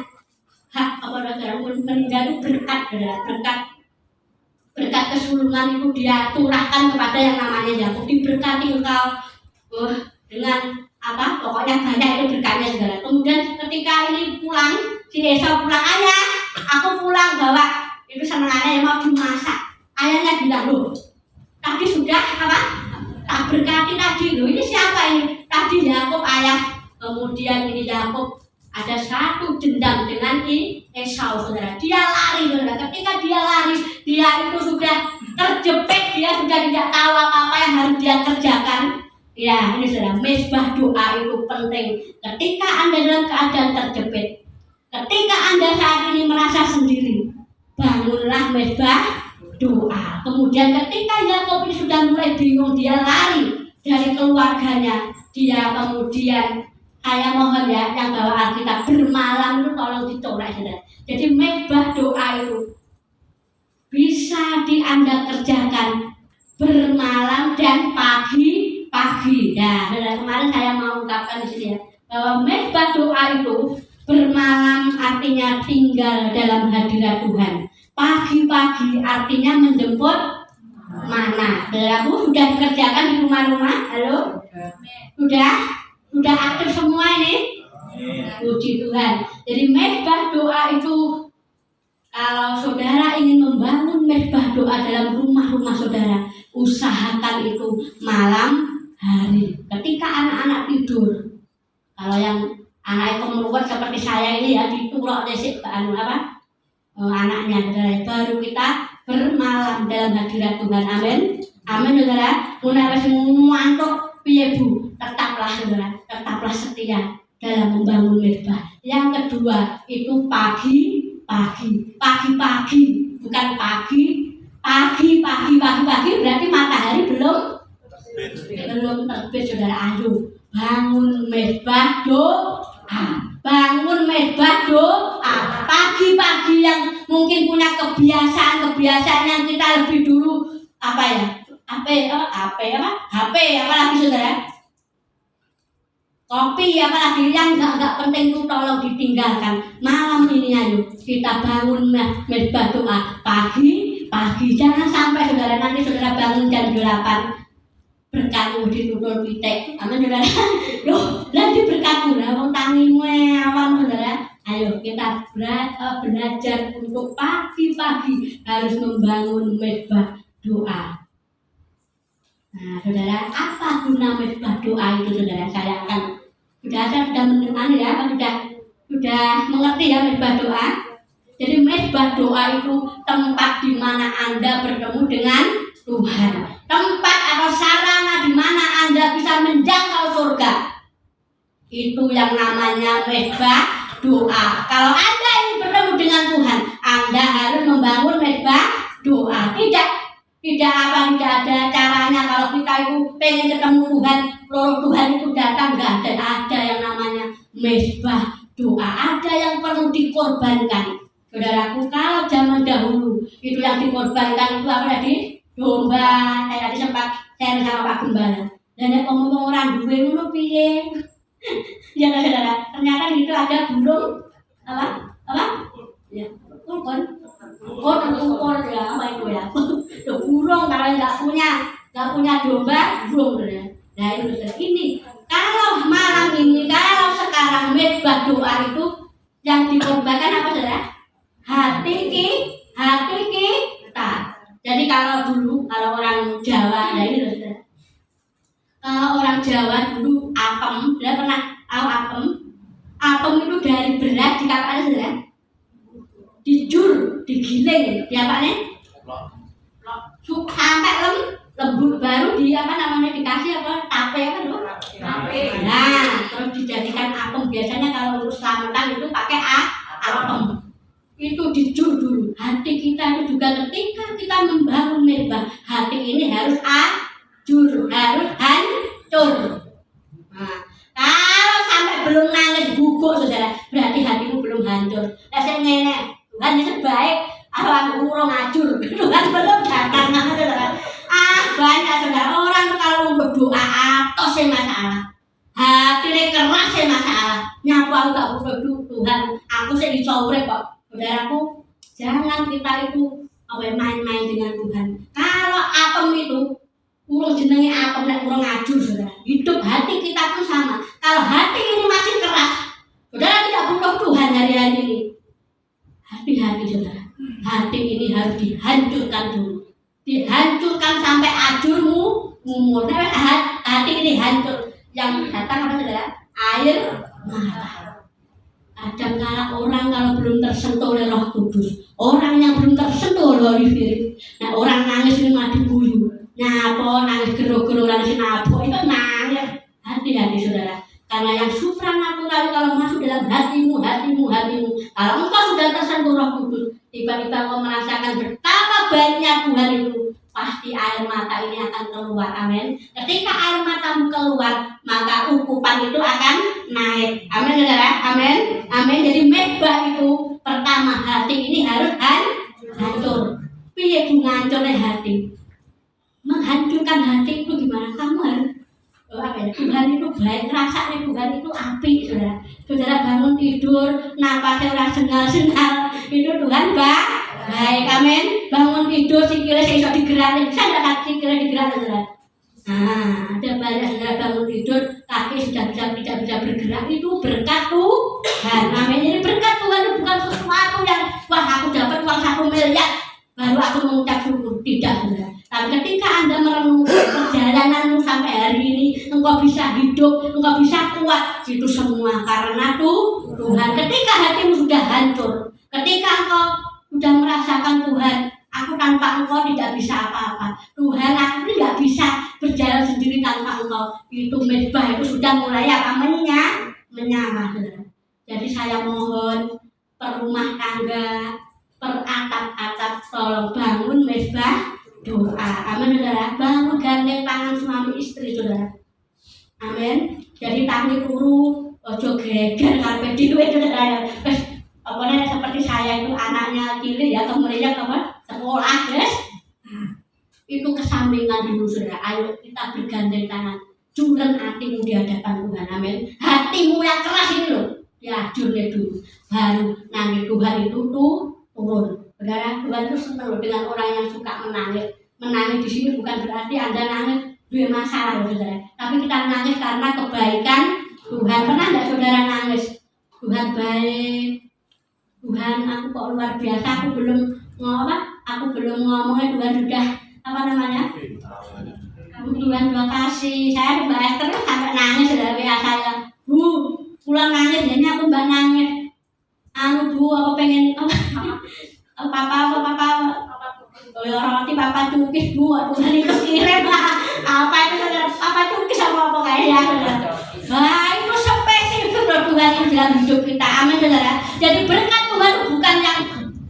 hak meninggal itu berkat berkat kesulungan itu dia curahkan kepada yang namanya Yakub. Diberkati engkau dengan apa? Pokoknya banyak itu berkatnya saudara. Kemudian ketika ini pulang, si Esau pulang, ayah, aku pulang bawa itu senengannya yang mau dimasak. Ayahnya bilang, loh, tadi sudah apa? Tak berkati tadi, loh ini siapa ini? Tadi Yakub ayah. Kemudian ini Yakub ada satu dendam dengan Esau saudara. Dia lari saudara. Ketika dia lari, dia itu sudah terjepit, dia sudah tidak tahu apa-apa yang harus dia kerjakan. Ya ini saudara, mezbah doa itu penting. Ketika Anda dalam keadaan terjepit, ketika Anda saat ini merasa sendiri, bangunlah mezbah doa. Kemudian ketika Yakub ini sudah mulai bingung, dia lari dari keluarganya. Dia kemudian, saya mohon ya, yang bawa Alkitab bermalam itu tolong dicolek saudara. Jadi mezbah doa itu bisa Anda kerjakan bermalam dan pagi. Ya, saudara, kemarin saya mau ungkapkan di sini ya, bahwa mezbah doa itu bermalam artinya tinggal dalam hadirat Tuhan. Pagi-pagi artinya menjemput mana. Saudaraku sudah dikerjakan di rumah-rumah? Halo? Sudah aktif semua ini? Puji Tuhan. Jadi mezbah doa itu, kalau saudara ingin membangun mezbah doa dalam rumah-rumah saudara, usahakan itu malam hari. Ketika anak-anak tidur, kalau yang anak kemeruat seperti saya ini ya, diturok desik ke anaknya saudara, baru kita bermalam dalam hadirat Tuhan. Amin. Amin saudara. Menawa ngantuk piye Bu? Tetaplah saudara, tetaplah setia dalam membangun mezbah. Yang kedua itu pagi-pagi, bukan pagi berarti matahari belum terbit saudara. Ayo bangun mezbah doa, bangun mezbah doa. Pagi-pagi yang mungkin punya kebiasaan yang kita lebih dulu HP apalagi saudara, kopi apalagi yang enggak penting itu tolong ditinggalkan. Malam ini ayo kita bangun mezbah doa pagi. Jangan sampai saudara nanti saudara bangun jam 8 berkatmu ditutul pitik. Amin saudara. Loh, nanti berkatmu lah wong tangimu awam saudara. Ayo kita belajar untuk pagi-pagi harus membangun mezbah doa. Nah, saudara, apa guna mezbah doa itu saudara? Saya sudah mendengar ya, sudah mengerti ya mezbah doa. Jadi mezbah doa itu tempat di mana Anda bertemu dengan Tuhan. Tempat atau sarana di mana Anda bisa menjangkau surga. Itu yang namanya mezbah doa. Kalau Anda ingin bertemu dengan Tuhan, Anda harus membangun mezbah doa. Tidak ada caranya kalau kita itu pengen ketemu Tuhan, roh Tuhan itu datang, nggak ada yang namanya mezbah doa. Ada yang perlu dikorbankan. Saudaraku, kalau zaman dahulu itu yang dikorbankan itu apa tadi? Domba. Saya tadi sempat share sama Pak Gembala. Dan yang ngomong orang duwe ngono piye? Ya saudara, ternyata itu ada burung apa? Ya, ukur ya, apa itu ya? Burung kalau nggak punya domba, burung ya. Nah ini kalau malam ini, kalau sekarang mezbah doa itu yang dikorbankan apa saudara? Hati kita. Jadi kalau dulu, kalau orang Jawa, nah ini loh saudara. Kalau orang Jawa dulu apem, dia pernah tahu apem? Apem itu dari beras dikatakan saudara, dijur, digiling, diapanya? Sampai lembut baru dikasih tape loh. Nah, terus dijadikan apem. Biasanya kalau urus selamatan itu pakai apem. Itu dijur dulu. Hati kita itu juga ketika kita membangun mezbah, hati ini harus hancur. Nah, kalau sampai belum nangis guguk saudara, berarti hatimu belum hancur. Saya ngene, Tuhan itu baik, aku urung ngajur. Tuhan belum datang saudara. Banyak saudara orang kalau berdoa atau masalah, hatinya keras masalah. Nyapu aku gak butuh Tuhan, aku dicorek kok. Saudaraku, jangan kita itu main-main dengan Tuhan. Kalau apem itu urung jenenge apem nek urung ngajur, saudara. Hidup hati kita pun sama. Kalau hati ini masih keras, saudara tidak butuh Tuhan hari-hari ini. Hati-hati saudara. Hati ini harus dihancurkan dulu. Dihancurkan sampai ajurmu ngumur. Nah, hati ini hancur. Yang datang apa saudara? Air mata. Kadang-kala orang kalau belum tersentuh oleh Roh Kudus, orang yang belum tersentuh oleh Holy Spirit, nah orang nangis ini mati guyu, nyapo nangis gero-gero nangis nabok itu nangis. Hati-hati saudara, karena yang supranatural kalau masuk dalam hatimu, kalau engkau sudah tersentuh Roh Kudus, tiba-tiba kau merasakan betapa baiknya Tuhan itu, pasti air mata ini akan keluar. Amin. Ketika air matamu keluar, maka ukupan itu akan naik. Amin saudara. Amin. Amin. Jadi mezbah itu pertama hati ini harus hancur. Piye ku ngancurnya hati? Menghancurkan hati itu gimana? Kamu harus Tuhan itu baik, rasanya Tuhan itu apik, saudara. Saudara bangun tidur, napasnya ora sengal-sengal, itu Tuhan baik. Amin. Bangun tidur sikile iso digerakin, bisa enggak sikile digerakin, saudara? Nah, ada banyak saudara bangun tidur kaki sudah tidak bisa bergerak, itu berkat Tuhan. Amin. Jadi berkat Tuhan itu bukan sesuatu yang wah aku dapat uang 1 miliar baru aku mengucap syukur, tidak saudara. Tapi ketika Anda merenung perjalananmu sampai hari ini, engkau bisa hidup, engkau bisa kuat, itu semua karena Tuhan. Ketika hatimu sudah hancur, ketika engkau sudah merasakan Tuhan, aku tanpa engkau tidak bisa apa-apa. Tuhan, aku tidak bisa berjalan sendiri tanpa engkau. Itu mezbah itu sudah mulai apa? Menyala. Jadi saya mohon per rumah tangga, per atap-atap, tolong bangun mezbah doa. Amin saudara. Bangun gandeng tangan suami istri saudara. Amin. Jadi tangi turu, ojo geger karpe dhewe saudara. Pokoknya seperti saya itu anaknya cilik ya, kemudian sekolah guys. Itu kesampingan dulu saudara. Ayo kita bergandeng tangan. Juren hatimu di hadapan Tuhan. Amin. Hatimu yang keras ini loh, diajurnya dulu. Baru nanti Tuhan itu turun. Saudara, Tuhan itu senang loh dengan orang yang suka menangis. Menangis di sini bukan berarti Anda nangis dua masalah loh saudara. Tapi kita nangis karena kebaikan Tuhan. Pernah enggak saudara nangis? Tuhan baik. Tuhan, aku kok luar biasa. Aku belum ngomongnya Tuhan sudah apa namanya? Tuhan terima kasih. Saya Mbak Esther sampai nangis saudara WA saya. Bu, pulang nangis jadi aku Mbak nangis. Bu, aku pengen papa roti papa cukis Bu, Tuhan itu kirim apa itu saudara, papa cukis apa kayaknya saudara. Wah itu spesifik loh Tuhan itu dalam hidup kita. Amin saudara. Jadi berkat Tuhan bukan yang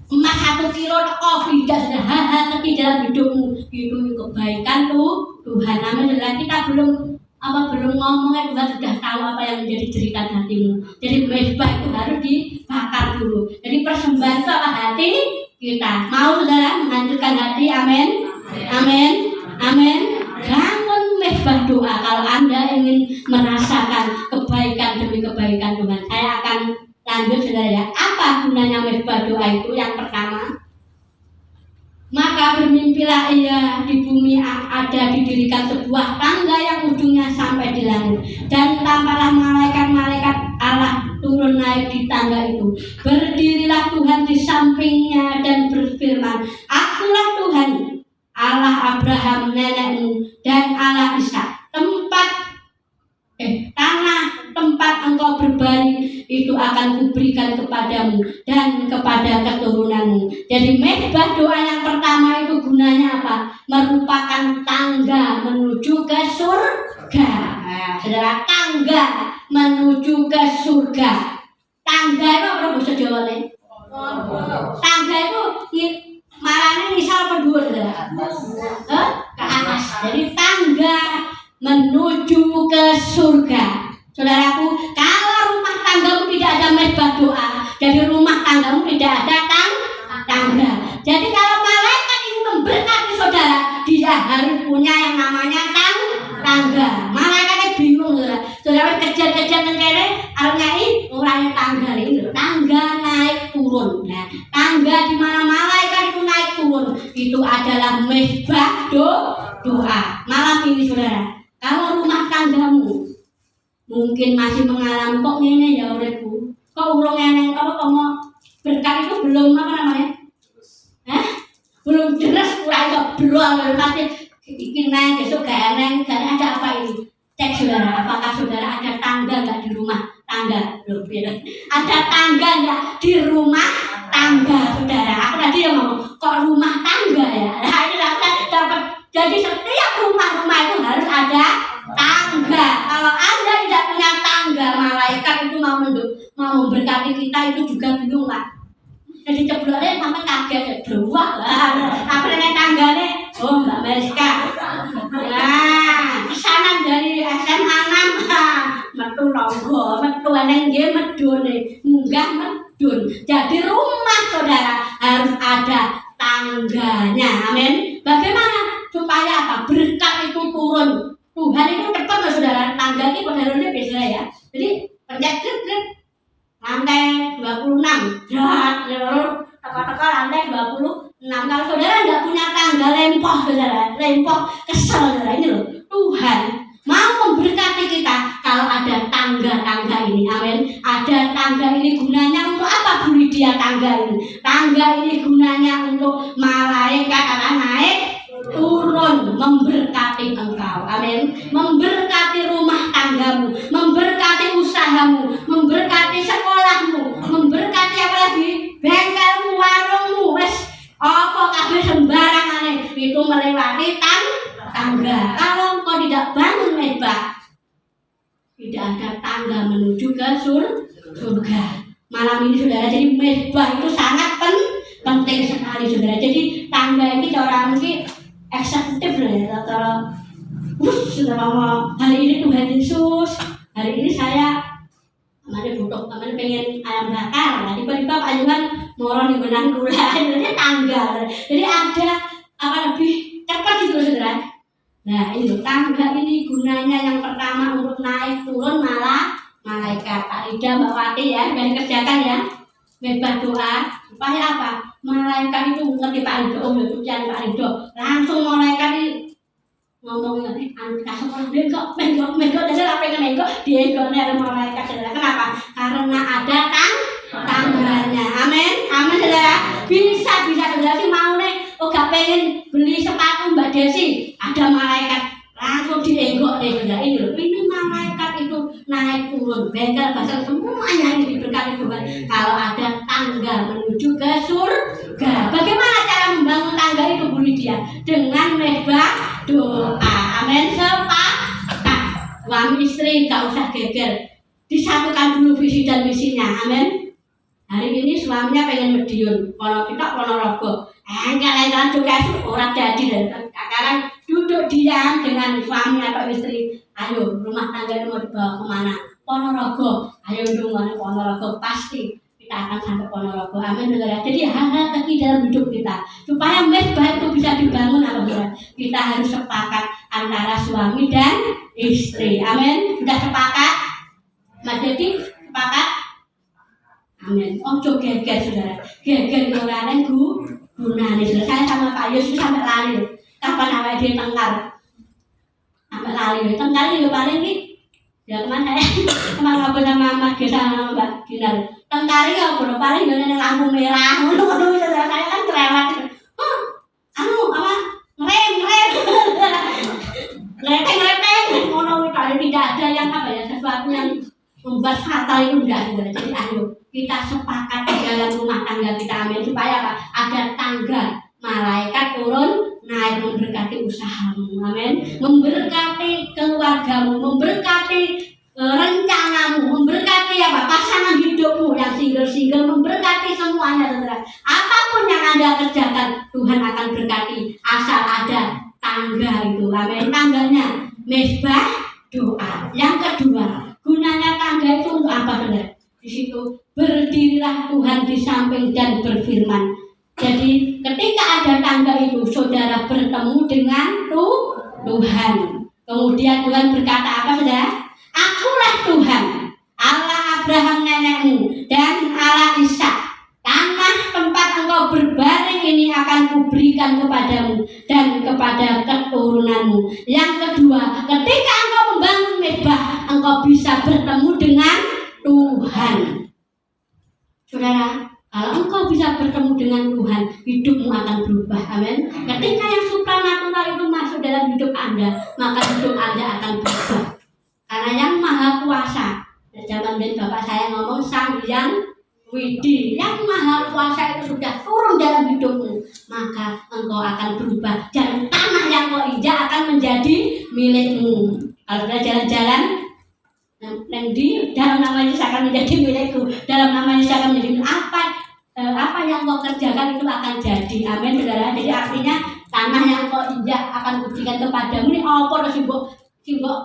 emas 1 kilo kopi tidak saudara, tapi dalam hidupmu itu kebaikan Tuhan. Amin saudara. Kita belum ngomongnya Tuhan sudah tahu apa yang menjadi cerita hatimu. Jadi mezbah itu harus dibakar dulu. Jadi persembahan itu apa? Hati kita. Mau saudara menghancurkan hati? Amin. Amin. Amin. Bangun mezbah doa kalau Anda ingin merasakan kebaikan demi kebaikan Tuhan. Saya akan lanjut saudara ya. Apa gunanya mezbah doa itu? Yang pertama, maka bermimpilah ia di bumi ada didirikan sebuah tangga yang ujungnya sampai di langit, dan tampaklah malaikat-malaikat Allah turun naik di tangga itu. Berdirilah Tuhan di sampingnya dan berfirman, akulah Tuhan Allah Abraham nenekmu dan Allah Ishak. Tanah tempat engkau berbaring itu akan kuberikan kepadamu dan kepada keturunanmu. Jadi mezbah doa yang pertama itu gunanya apa? Merupakan tangga menuju ke surga. Saudara, tangga menuju ke surga. Tangga itu apa bahasa Jawa nih? Tangga itu marane misal apa dhuwur saudara? Ke atas. Jadi tangga menuju ke surga. Saudaraku, kalau rumah tanggamu tidak ada mezbah doa, jadi rumah tanggamu tidak ada tangga. Jadi kalau malaikat ini memberkati saudara, dia harus punya yang namanya tangga. Malaikatnya bingung saudara. Saudara kejar-kejar nengkene arep nyai orangnya tangga ini. Tangga naik turun. Nah, tangga di mana malaikat itu naik turun. situ adalah mezbah doa. Malam ini saudara, kalau rumah tanggamu mungkin masih mengalami kok ngene ya uripku, kok urung eneng apa mau berkat itu belum apa namanya? Belum jelas kurang iso brol pasti iki neng besok gak eneng, ada apa ini? Cek saudara, apakah saudara ada tangga enggak di rumah tangga? Loh, ada tangga enggak di rumah tangga saudara? Aku tadi yang ngomong kok rumah tangga ya? Nah, ini dapat. Jadi setiap rumah-rumah itu harus ada tangga. Kalau Anda tidak punya tangga, malaikat itu mau memberkati kita itu juga bingung lah. Jadi cebloknya sampai kaget ya, beruak lah. Apa namanya tangganya? Oh, Mbak Meriska. Nah, pesanan dari SMA 6 metu logo, metu eneng nggih medune, munggah medun. Jadi rumah saudara harus ada tangganya. Amin. Bagaimana supaya apa? Berkat itu turun. Tuhan itu cepat loh saudara. Tangga ini penerusnya biasa ya. Jadi pencet klik lantai 26. Teka-teka lantai 26. Kalau saudara nggak punya tangga, lempoh saudara, lempoh kesel saudara. Ini loh Tuhan mau memberkati kita kalau ada tangga-tangga ini. Amin. Ada tangga ini gunanya untuk apa Bu Lydia? Tangga ini gunanya untuk malaikat akan naik turun memberkati engkau. Amin. Memberkati rumah tanggamu, memberkati usahamu, memberkati sekolahmu, memberkati apa lagi? Bengkelmu, warungmu, wes apa kabeh sembarangane itu melewati tangga. Kalau engkau tidak bangun mezbah, tidak ada tangga menuju ke surga. Malam ini saudara, jadi mezbah itu sangat penting sekali saudara. Jadi tangga ini orang mungkin eksekutif lah ya, saudara. Hari ini Tuhan Yesus, hari ini saya butuh pengen ayam bakar. Nah, tiba-tiba Pak Yuhan moron di benang gula, ini tangga. Jadi ada apa lebih cepat gitu saudara. Nah ini loh, tangga ini gunanya yang pertama untuk naik turun malah malaikat. Pak Ida, Mbak Wati ya, biar dikerjakan ya. Mezbah doa supaya apa? Malaikat itu ngerti Pak Rido, ujian Pak Rido. Langsung malaikat ini ngomongin kasih orang bengkok. Jadi apa yang bengkok? Dia ada malaikat saudara. Kenapa? Karena ada tangganya. Amin, amin saudara. Bisa saudara sih mau nih. Oh gak pengen beli sepatu Mbak Desi, ada malaikat langsung dienggok deh saudara. Ini loh, ini malaikat itu naik turun bengkel basah semuanya ini diberkati Tuhan. Kalau ada tangga menuju ke surga. Bagaimana cara membangun tangga itu Bu Lydia? Dengan mezbah doa. Amin. Sepakat. Suami istri gak usah geger, disatukan dulu visi dan misinya. Amin. Hari ini suaminya pengen Madiun, kalau kita Ponorogo, kalian juga orang jadi. Sekarang duduk diam dengan suami atau istri. Ayo, rumah tangga mau dibawa kemana? Ponorogo. Ayo dong, Ponorogo pasti kita akan sampai Ponorogo. Amin saudara. Jadi hal-hal kecil dalam hidup kita supaya mezbah itu bisa dibangun apa saudara? Kita harus sepakat antara suami dan istri. Amin. Sudah sepakat? Mas Dedi sepakat? Amin. Ojo geger saudara. Geger orang gunane. Saya sama Pak Yesus sampai lali. Kapan awake dhewe tengkar? Sampai lali. Tengkar itu paling ki ya kemana ya? Kemana ngobrol sama Mas Gesa sama Mbak Dinar. Tengkar ya ngobrol paling ngene lampu merah. Ngono saudara, saya kan cerewet. Apa? Ngerem. Ngerem. Ngono tidak ada yang apa ya, sesuatu yang membuat fatal itu enggak saudara. Jadi ayo kita sepakat di dalam rumah tangga kita. Amin. Supaya apa? Ada tangga malaikat turun naik memberkati usahamu. Amin. Memberkati keluargamu, memberkati rencanamu, memberkati apa? Pasangan hidupmu yang single, memberkati semuanya saudara. Apapun yang Anda kerjakan, Tuhan akan berkati asal ada tangga itu. Amin. Tangganya mezbah doa. Yang kedua, gunanya tangga itu untuk apa saudara? Di situ berdirilah Tuhan di samping dan berfirman. Jadi ketika ada tangga itu saudara bertemu dengan Tuhan. Kemudian Tuhan berkata apa saudara? Akulah Tuhan, Allah Abraham nenekmu dan Allah Ishak. Tanah tempat engkau berbaring ini akan kuberi berikan kepadamu dan kepada keturunanmu. Yang kedua, ketika engkau membangun mezbah, engkau bisa bertemu dengan Tuhan. Saudara, kalau engkau bisa bertemu dengan Tuhan, hidupmu akan berubah. Amin. Ketika yang supranatural itu masuk dalam hidup Anda, maka hidup Anda akan berubah. Karena yang maha kuasa, zaman dulu bapak saya ngomong Sang Hyang Widi, yang maha kuasa itu sudah turun dalam hidupmu, maka engkau akan berubah dan tanah yang kau injak akan menjadi milikmu. Kalau sudah jalan-jalan nanti dalam nama Yesus akan menjadi milikku, dalam nama Yesus akan menjadi apa yang kau kerjakan itu akan jadi. Amin, saudara. Jadi artinya tanah yang kau injak akan kuberikan kepadamu. Ini apa simbol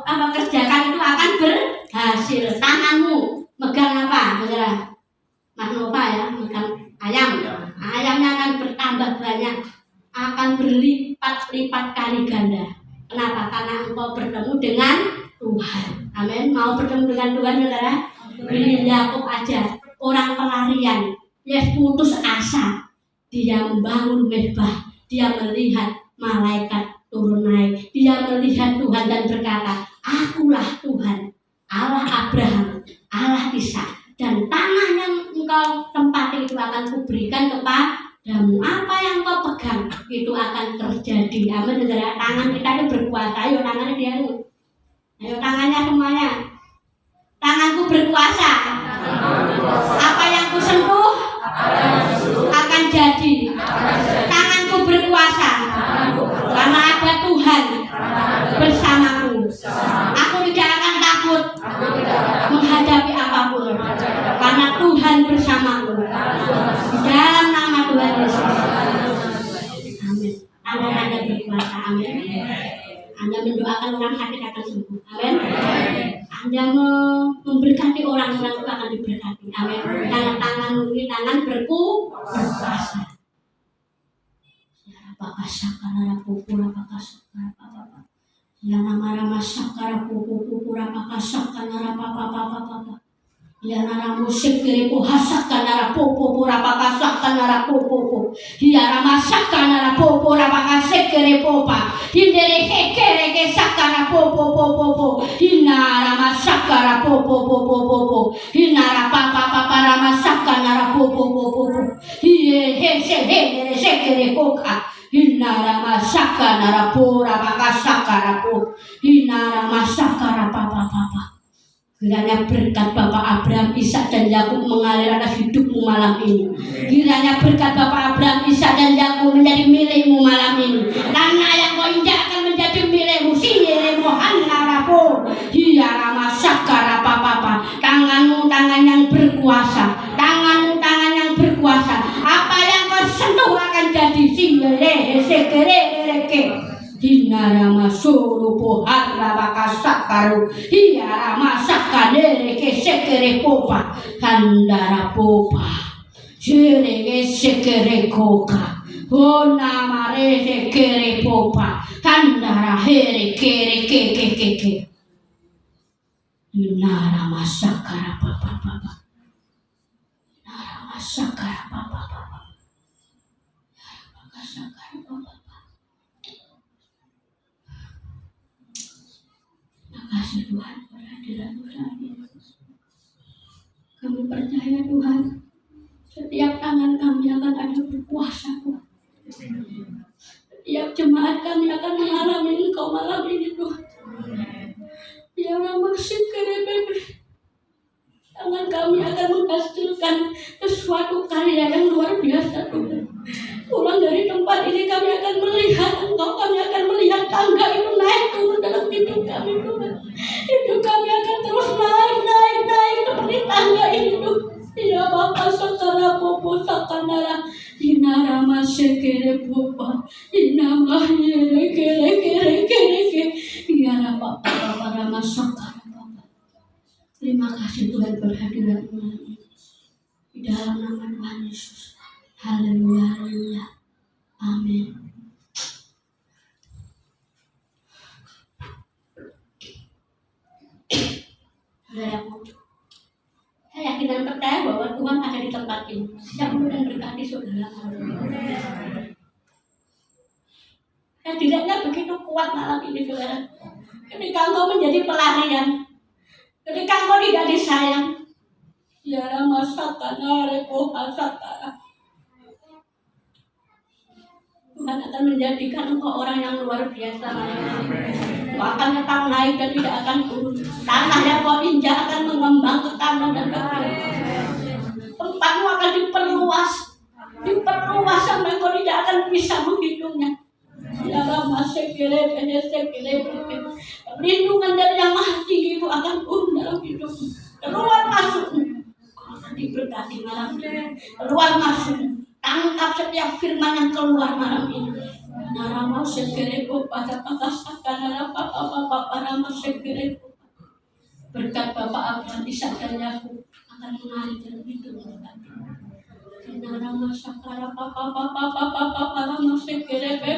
apa kerjakan itu akan berhasil. Tanganmu megang apa, saudara? Mas Nova ya, megang ayam. Ayamnya akan bertambah banyak, akan berlipat-lipat kali ganda. Kenapa? Karena engkau bertemu dengan Tuhan. Amin. Mau bertemu dengan Tuhan, saudara? Ini Yakub aja, orang pelarian, dia putus asa. Dia membangun mezbah, dia melihat malaikat turun naik, dia melihat Tuhan dan berkata, akulah Tuhan, Allah Abraham, Allah Ishak, dan tanah yang engkau tempati itu akan kuberikan kepadamu. Apa yang kau pegang itu akan terjadi. Amin, saudara. Tangan kita ini berkuasa. Ayo tangannya dia. Ayo tangannya semuanya. Tanganku berkuasa. Apa yang ku sentuh akan jadi. Tanganku berkuasa. Karena ada Tuhan bersamaku. Aku tidak akan takut menghadapi apapun, karena Tuhan bersamaku. Dalam nama Tuhan Yesus. Amin. Anda berkuasa. Amin. Anda mendoakan orang sakit akan sembuh. Amin. Anda memberkati orang-orang itu akan diberkati. Amin. Karena tanganmu ini tangan berkuasa. Apakah sakara pupura apakah sakara apa-apa. Ya nama sakara pupura apakah sakara apa-apa. Ya nama musik kiriku hasakara pupura apakah sakara pupu. Ya nama sakara pupura apakah sekere popa. Hindere hekere ke sakara popo. Hinara masakara popo. Hinara papa rama sakara popo. Hiye he sekere poka. Hinara masaka narapura makasaka rapu. Hinara masaka rapapa. Kiranya berkat Bapak Abraham, Ishak dan Yakub mengalir atas hidupmu malam ini. Kiranya berkat Bapak Abraham, Ishak dan Yakub menjadi milikmu malam ini. Tanah yang kau injak akan menjadi milikmu. Siniremu hanarapu. Hinara masaka rapapa. Tanganmu tangan yang berkuasa. Tanganmu tangan yang berkuasa. Apa yang kau sentuh akan jadi sinire sekereke. Hinara masurupu harra bakasakaru. Hiara masakane ke sekere popa. Handara popa. Jereke sekere koka. Hona mare sekere popa. Handara here kere ke. Hinara masakara papa. Hinara masakara papa. Bakasakara papa. Kasih Tuhan kehadiran Tuhan Yesus. Kami percaya Tuhan, setiap tangan kami akan ada berkuasa Tuhan. Setiap jemaat kami akan mengalami Engkau malam ini Tuhan. Ya Rama Sikere, tangan kami akan menghasilkan sesuatu karya yang luar biasa Tuhan. Pulang dari tempat ini kami akan melihat Engkau, kami akan melihat tangga itu naik turun dalam hidup kami Tuhan. Hidup kami akan terus naik seperti tangga itu. Ya Bapak sakara popo sakanara hinara masekere popa hinama kere ya Bapak rama sakara Bapak. Terima kasih Tuhan berhadirat di dalam nama Tuhan Yesus. Haleluya. Amin. Saudaraku, saya yakin dan percaya bahwa Tuhan ada di tempat ini. Siap dan berkati saudara. Hadiratnya begitu kuat malam ini, saudara. Ketika engkau menjadi pelarian, ketika engkau tidak disayang, ya ramasatana repo asatana, Tuhan akan menjadikan engkau orang yang luar biasa. Engkau akan tetap naik dan tidak akan turun. Tanah yang kau injak akan mengembang ke kanan dan ke kiri. Tempatmu akan diperluas sampai kau tidak akan bisa menghitungnya. Ya masih kele. Perlindungan dari yang maha tinggi itu akan turun dalam hidupmu. Keluar masuk, kau akan diberkati malam ini. Keluar masuk, tangkap setiap firman yang keluar malam ini. Narama sekerepo pada pakasakan narama sekerepo. Berkat Bapak Abraham, Ishak dan Yakub akan mengalir dalam hidupmu. Narama sakara narama sekerepo.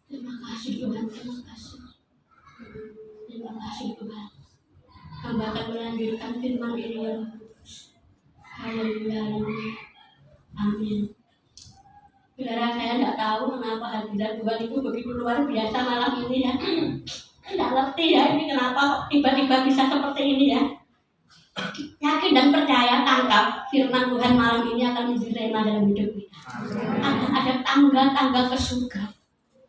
Terima kasih Tuhan, terima kasih. Terima kasih Tuhan. Hamba akan melanjutkan firman ini ya. Haleluya. Amin. Saudara, saya tidak tahu kenapa hadirat Tuhan itu begitu luar biasa malam ini ya. Tidak ngerti ya ini kenapa tiba-tiba bisa seperti ini ya. Yakin dan percaya, tangkap firman Tuhan malam ini akan menjadi rema dalam hidup kita. Ada tangga-tangga ke surga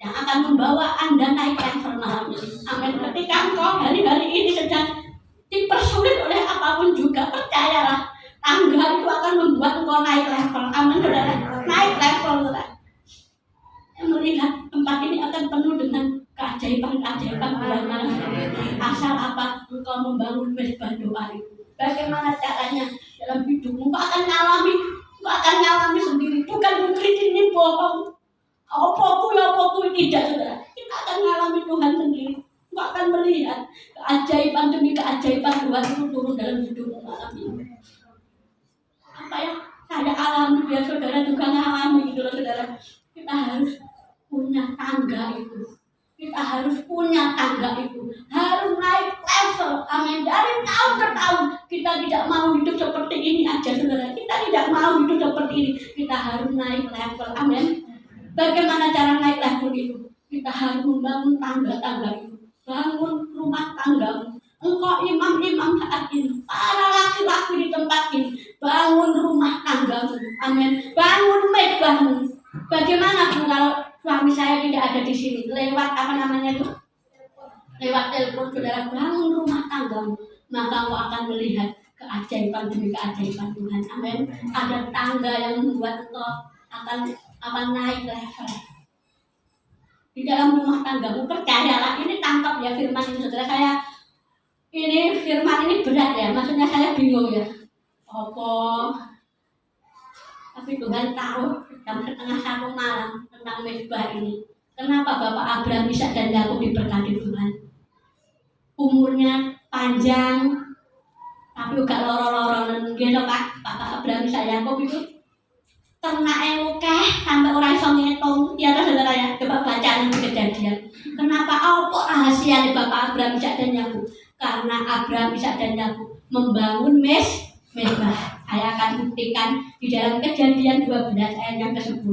yang akan membawa Anda naik level malam ini. Amin. Ketika engkau hari-hari ini sedang dipersulit oleh apapun juga, percayalah, tangga itu akan membuat engkau naik level. Amin, saudara. Naik level, saudara. Yang melihat tempat ini akan penuh dengan keajaiban-keajaiban Tuhan malam ini. Asal apa? Engkau membangun mesbah doa itu. Bagaimana caranya dalam hidupmu? Engkau akan ngalami sendiri. Bukan mengkritik ini bohong. Opoku tidak, saudara. Kita akan mengalami Tuhan sendiri. Kita akan melihat keajaiban demi keajaiban Tuhan itu turun dalam hidupmu malam ini. Apa yang saya alami, biar saudara juga mengalami gitu loh, saudara. Kita harus punya tangga itu. Harus naik level. Amin. Dari tahun ke tahun kita tidak mau hidup seperti ini aja, saudara. Kita tidak mau hidup seperti ini. Kita harus naik level. Amin. Bagaimana cara naik level itu? Kita harus membangun tangga-tangga itu. Bangun rumah tanggamu. Engkau imam-imam saat ini, para laki-laki di tempat ini, bangun rumah tanggamu. Amin. Bangun mesbahmu. Bagaimana kalau suami saya tidak ada di sini? Lewat apa namanya itu? Lewat telepon, saudara, bangun rumah tanggamu. Maka engkau akan melihat keajaiban demi keajaiban Tuhan. Amin. Ada tangga yang membuat engkau akan naik level di dalam rumah tanggamu. Percayalah, ini tangkap ya firman ini, saudara. Firman ini berat ya, maksudnya saya bingung ya. Tapi Tuhan tahu jam 1:30 malam tentang mesbah ini. Kenapa Bapak Abraham, Ishak dan Yakub diberkati Tuhan? Umurnya panjang, tapi juga loro-loro gitu Pak. Bapak Abraham, Ishak, Yakub itu kena sampai orang iso ngitung. Ya saudara ya, coba baca ini Kejadian. Kenapa? Rahasia dari Bapak Abraham, Ishak dan Yakub? Karena Abraham, Ishak dan Yakub membangun mesbah. Saya akan buktikan di dalam Kejadian 12 ayat yang ke-10.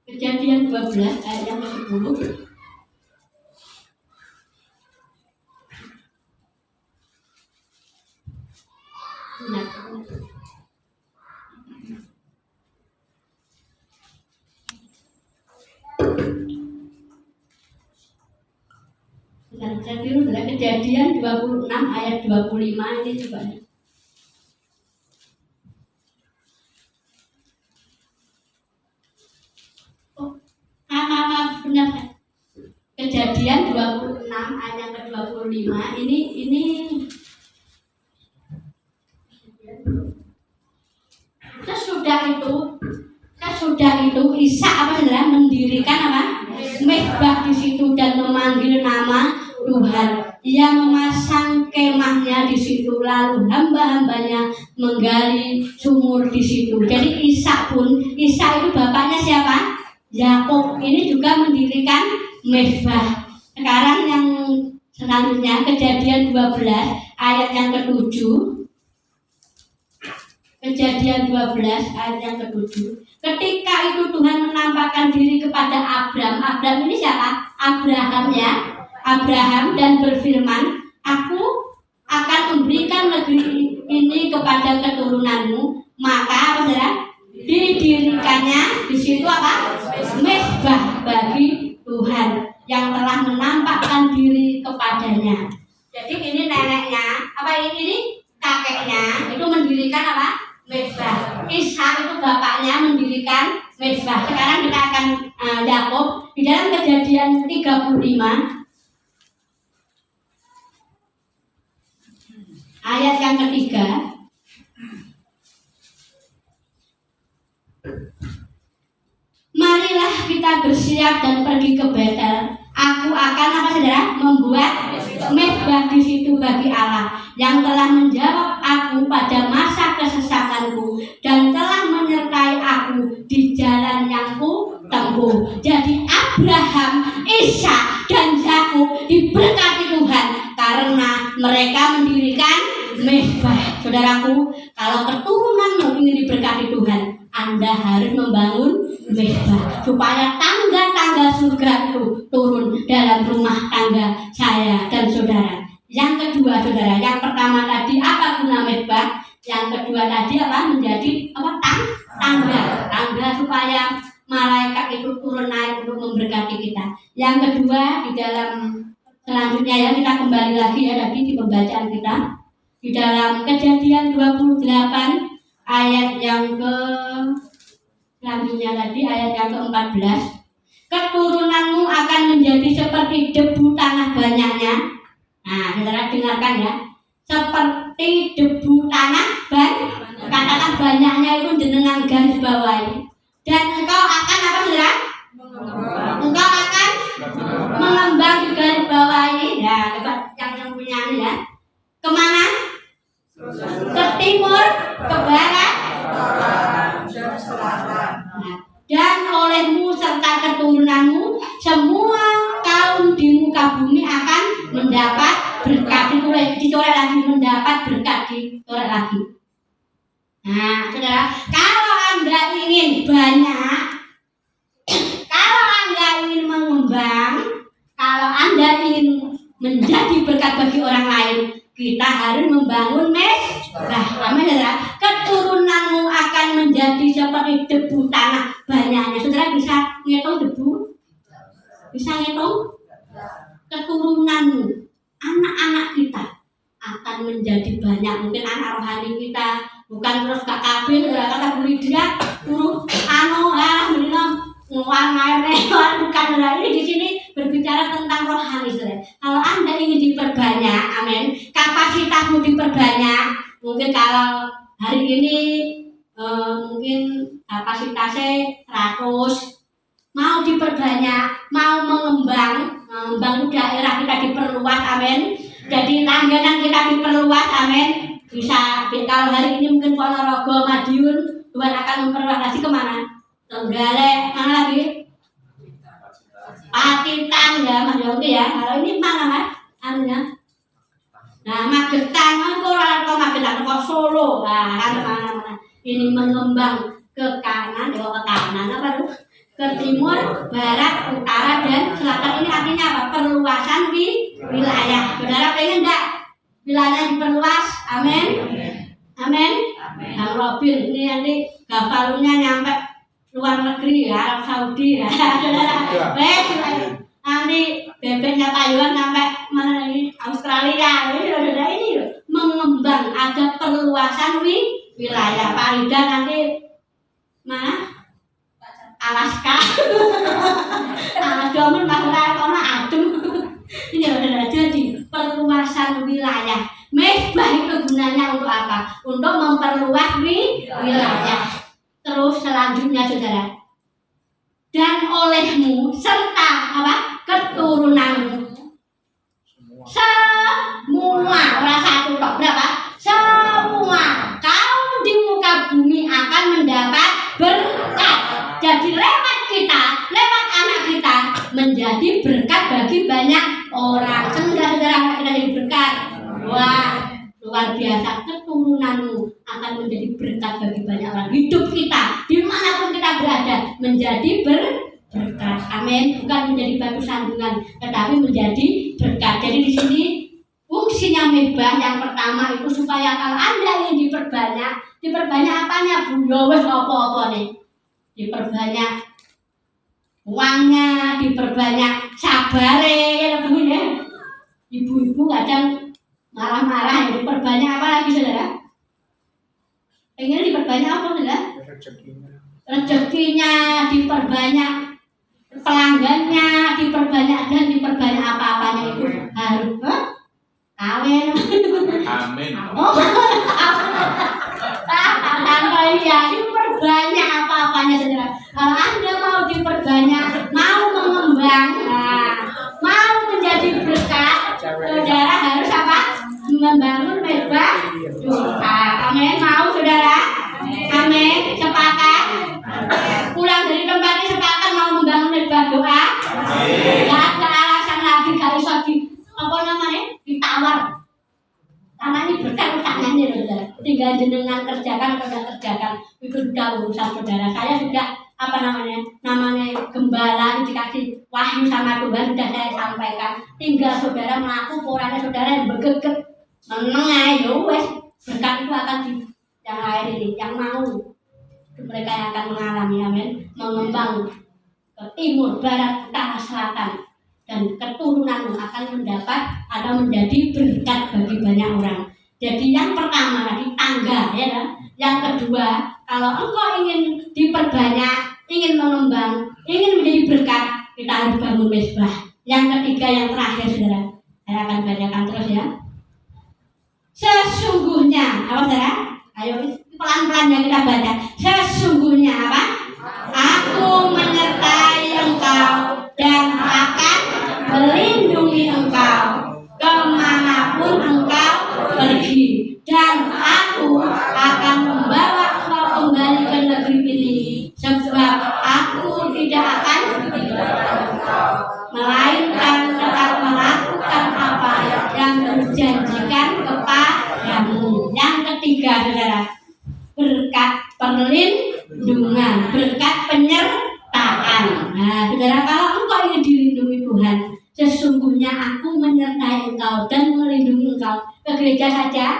Kejadian 12 ayat yang ke-10. Kejadian 26 ayat 25 ini coba. Benar. Kejadian 26 ayat yang ke-25 ini sesudah itu Ishak mendirikan mesbah di situ dan memanggil nama Tuhan. Ia memasang kemahnya di situ, lalu hamba-hambanya menggali sumur di situ. Jadi Ishak itu bapaknya siapa? Yakub. Ini juga mendirikan mesbah. Sekarang yang selanjutnya Kejadian 12 ayat yang ke-7. Kejadian 12 ayat yang ke-7. Ketika itu Tuhan menampakkan diri kepada Abram. Abram ini siapa? Abraham ya. Abraham dan berfirman, aku akan memberikan negeri ini kepada keturunanmu. Maka apa saudara? Didirikannya di situ apa? Mezbah bagi Tuhan yang telah menampakkan diri kepadanya. Jadi ini neneknya, apa ini kakeknya itu mendirikan apa? Mezbah. Ishak itu bapaknya mendirikan mezbah. Sekarang kita akan Yakub di dalam Kejadian 35 ayat yang ketiga. Marilah kita bersiap dan pergi ke Betel. Aku akan apa saudara? Membuat mezbah di situ bagi Allah yang telah menjawab aku pada masa kesesakanku dan telah menyertai aku di jalan yang ku tempuh. Jadi Abraham, Ishak dan Yakub diberkati Tuhan karena mereka mendirikan mezbah. Saudaraku, kalau keturunanmu ingin diberkati Tuhan, Anda harus membangun mezbah supaya tangga-tangga surga itu turun dalam rumah tangga saya dan saudara. Yang kedua saudara, yang pertama tadi apa guna mezbah? Yang kedua tadi apa? Menjadi apa? Tangga supaya malaikat itu turun naik untuk memberkati kita. Yang kedua di dalam selanjutnya ya, kita kembali lagi ya tadi di pembacaan kita di dalam Kejadian 28 ayat yang ke selanjutnya tadi ayat yang ke-14. Keturunanmu akan menjadi seperti debu tanah banyaknya. Nah, saudara dengarkan ya. Seperti debu tanah katakan banyaknya itu jenengan garis bawahi. Dan engkau akan apa saudara? Engkau akan mengembang di garis bawahi. Ya, coba yang punya ini ya. Kemana? Ke timur, ke barat, dan olehmu serta keturunanmu semua kaum di muka bumi akan mendapat berkat. Dicoret lagi, mendapat berkat, dicoret lagi. Nah saudara, kalau Anda ingin banyak, kalau Anda ingin mengembang, kalau Anda ingin menjadi berkat bagi orang lain, kita harus membangun mezbah. Amin saudara. Keturunanmu akan menjadi seperti debu tanah banyaknya. Saudara bisa ngitung debu? Bisa ngitung? Keturunanmu, anak-anak kita akan menjadi banyak. Mungkin anak rohani kita bukan terus gak kabin, kata Bu Lydia, guru bukan lagi di sini berbicara tentang rohani saudara. Kalau Anda ingin diperbanyak, amin, kapasitasmu diperbanyak. Mungkin kalau hari ini mungkin kapasitasnya 100, mau diperbanyak, mau mengembang daerah kita diperluas, amin. Jadi langganan kita diperluas, amin. Bisa kalau hari ini mungkin Ponorogo, Madiun, Tuhan akan memperluas lagi kemana? Trenggalek, mana lagi? Pacitan ya Mas Yogi ya. Kalau ini mana Mas? Anunya. Nah Magetan, orang Magetan, Solo, nah mana. Ini mengembang ke kanan, ke kanan apa tuh? Ke timur, barat, utara dan selatan. Ini artinya apa? Perluasan di wilayah. Saudara pengen enggak wilayah diperluas? Amin. Amin. Bang Robin ini nanti gafalunya nyampe luar negeri ya, Arab Saudi ya. Nanti bebeknya Taiwan sampai mana lagi? Australia. Ini mengembang, ada perluasan wilayah. Palida nanti mana? Alaska. Domen masalah kono adem. Ini saudara, jadi perluasan wilayah. Mezbah itu gunanya untuk apa? Untuk memperluas wilayah. Terus selanjutnya saudara, dan olehmu serta apa? Keturunanmu semua, orang satu tok berapa? Semua kaum di muka bumi akan mendapat berkat. Jadi lewat kita, lewat anak kita menjadi berkat bagi banyak orang. Senang saudara kita jadi berkat. Wah, luar biasa. Keturunanmu akan menjadi berkat bagi banyak orang. Hidup kita dimanapun kita berada menjadi berkat. Amin. Bukan menjadi batu sandungan, tetapi menjadi berkat. Jadi di sini fungsinya mezbah yang pertama itu supaya kalau Anda ingin diperbanyak apanya? Bu, ya wis apa-apa nih. Diperbanyak uangnya, diperbanyak sabare, ya Bu ya. Ibu-ibu kadang marah-marah, ya diperbanyak apa lagi saudara? Pengen diperbanyak apa saudara? Rezekinya diperbanyak, pelanggannya diperbanyak, dan diperbanyak apa-apanya itu harus kawin. Amin. Oh, tanpa ini ya diperbanyak apa-apanya saudara. Kalau Anda mau diperbanyak, mau mengembang, mau menjadi berkat, saudara harus apa? Membangun mezbah doa. Amin. Mau saudara? Amin. Sepakat? Pulang dari tempat ini sepakat mau membangun mezbah doa? Gak ada alasan lagi, gak bisa ditawar. Karena ini berkat utangannya saudara. Tinggal jenengan kerjakan atau tidak kerjakan, itu sudah urusan saudara. Saya sudah namanya gembala, dikasih wahyu sama Tuhan, sudah saya sampaikan. Tinggal saudara melakukan poranya saudara yang bergeget meneng aja wes, berkat itu akan di yang lain ini, yang mau mereka yang akan mengalami. Amin. Mengembang ke timur, barat, utara, selatan, dan keturunanmu akan mendapat atau menjadi berkat bagi banyak orang. Jadi yang pertama tadi tangga, ya kan? Yang kedua, kalau engkau ingin diperbanyak, ingin mengembang, ingin menjadi berkat, kita harus bangun mezbah. Yang ketiga, yang terakhir saudara, saya akan bacakan terus ya. Sesungguhnya, apa saudara? Ayo pelan-pelan yang kita baca. Sesungguhnya apa? Aku menyertai engkau dan akan melindungi engkau kemanapun engkau pergi, dan aku akan membawa engkau kembali ke negeri ini, sebab aku tidak akan melainkan tetap melakukan apa yang kujanjikan kepadamu. Yang ketiga saudara, berkat perlindungan, berkat penyertaan. Nah saudara, kalau engkau ingin dilindungi Tuhan, sesungguhnya aku menyertai engkau dan melindungi engkau. Ke gereja saja,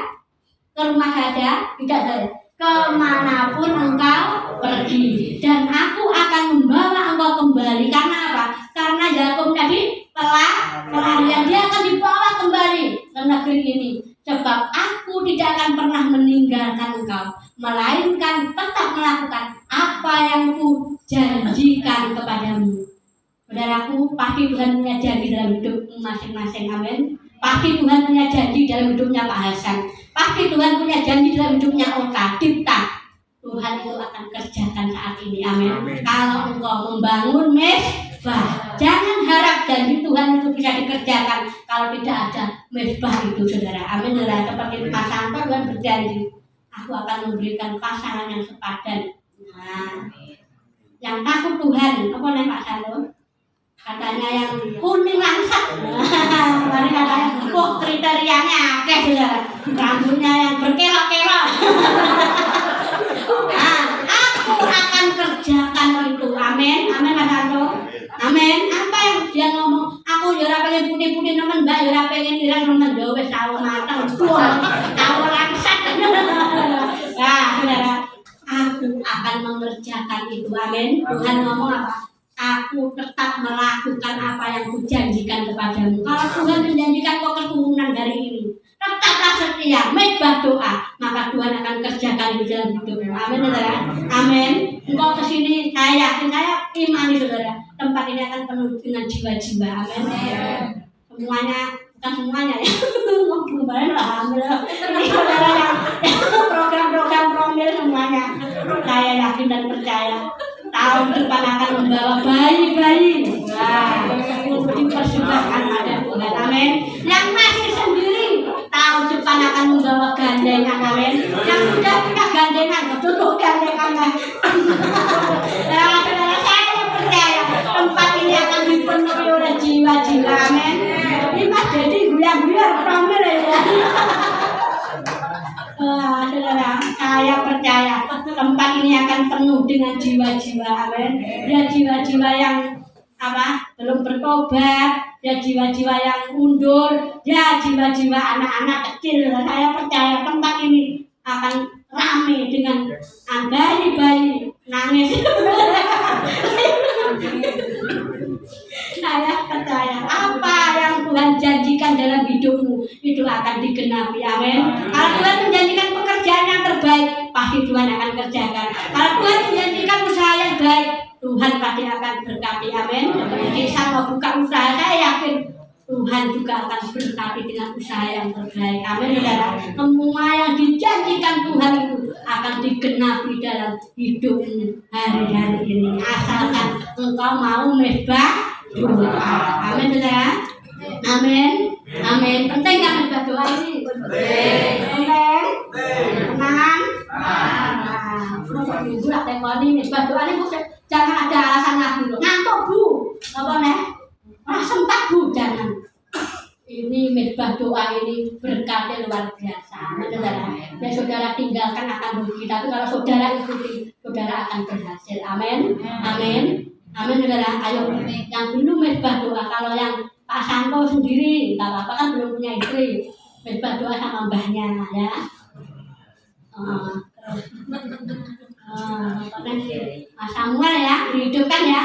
ke rumah saja, tidak saja, kemanapun engkau pergi, dan aku akan membawa engkau kembali. Karena apa? Karena Yakub tadi telah pelarian, dia akan dibawa kembali ke negeri ini, sebab aku tidak akan pernah meninggalkan engkau, melainkan tetap melakukan apa yang ku janjikan kepadamu. Saudaraku, pasti Tuhan punya janji dalam hidupmu masing-masing. Amin. Pasti Tuhan punya janji dalam hidupnya Pak Hasan. Pasti Tuhan punya janji dalam hidupnya Oka, Dipta. Tuhan itu akan kerjakan saat ini. Amin. Kalau engkau membangun mezbah, jangan harap janji Tuhan itu bisa dikerjakan kalau tidak ada mezbah itu saudara. Amin. Saudara, seperti Mas Santo, Tuhan berjanji, aku akan memberikan pasangan yang sepadan. Nah, yang takut Tuhan, apa nih Pak Santo? Katanya yang kuning langsat. Mari katanya, kok kriterianya akeh saudara. Rambutnya yang berkelok-kelok. Nah, aku akan kerjakan itu. Amin. Amin Mas Santo. Amin. Apa yang dia ngomong? Aku ora pengen putih-putih nemen, Mbak, ora pengen ireng nemen. Ya wis tahu mateng. Tahu langsat. Nah, saudara, aku akan mengerjakan itu. Amin. Tuhan ngomong apa? Aku tetap melakukan apa yang kujanjikan kepadamu. Kalau Tuhan menjanjikan kau keturunan dari ini, tetaplah setia, mezbah doa, maka Tuhan akan kerjakan di dalam hidupmu. Amin, saudara. Amin. Engkau kesini, saya yakin, saya imani saudara, tempat ini akan penuh dengan jiwa-jiwa. Amin. Semuanya, bukan semuanya ya. Kemarin alhamdulillah. Ini saudara yang program-program promil semuanya. Saya yakin dan percaya. Tahun depan akan membawa bayi-bayi. Wah, dipersembahkan pada Tuhan. Amin. Yang masih sendiri, tahun depan akan membawa gandengan. Amin. Yang sudah punya gandengan, betul gandengan. Nah, saudara, saya percaya tempat ini akan dipenuhi oleh jiwa dengan jiwa-jiwa, amin. Ya jiwa-jiwa yang belum bertobat, ya jiwa-jiwa yang mundur, ya jiwa-jiwa anak-anak kecil. Saya percaya tempat ini akan ramai dengan bayi-bayi nangis. Saya percaya apa yang Tuhan janjikan dalam hidupmu itu akan digenapi, amin. Kalau Tuhan menjanjikan pekerjaan yang terbaik, pasti Tuhan akan kerjakan. Kalau Tuhan menjanjikan usaha yang baik, Tuhan pasti akan berkati, amin. Kita mau buka usaha, saya yakin Tuhan juga akan berkati dengan usaha yang terbaik, amin. Saudara, semua yang dijanjikan Tuhan itu akan digenapi dalam hidupmu hari-hari ini, asalkan engkau mau mesbah doa, amin saudara, amin, amin. Penting kan mesbah doa ini? Penting, tenang. Ibu lah tekoni mesbah doa ini jangan ada alasan lagi loh. Ngantuk bu, apa nih? Langsung tak bu, jangan. Ini mesbah doa ini berkatnya luar biasa, saudara. Ya saudara tinggalkan akan rugi, tapi kalau saudara ikuti, saudara akan berhasil. Amin, amin, amin saudara. Ayo, yang dulu mesbah doa. Kalau yang Pak Santo sendiri, nggak apa-apa kan belum punya istri, mesbah doa sama mbahnya ya. Mas Samuel ya, dihidupkan ya.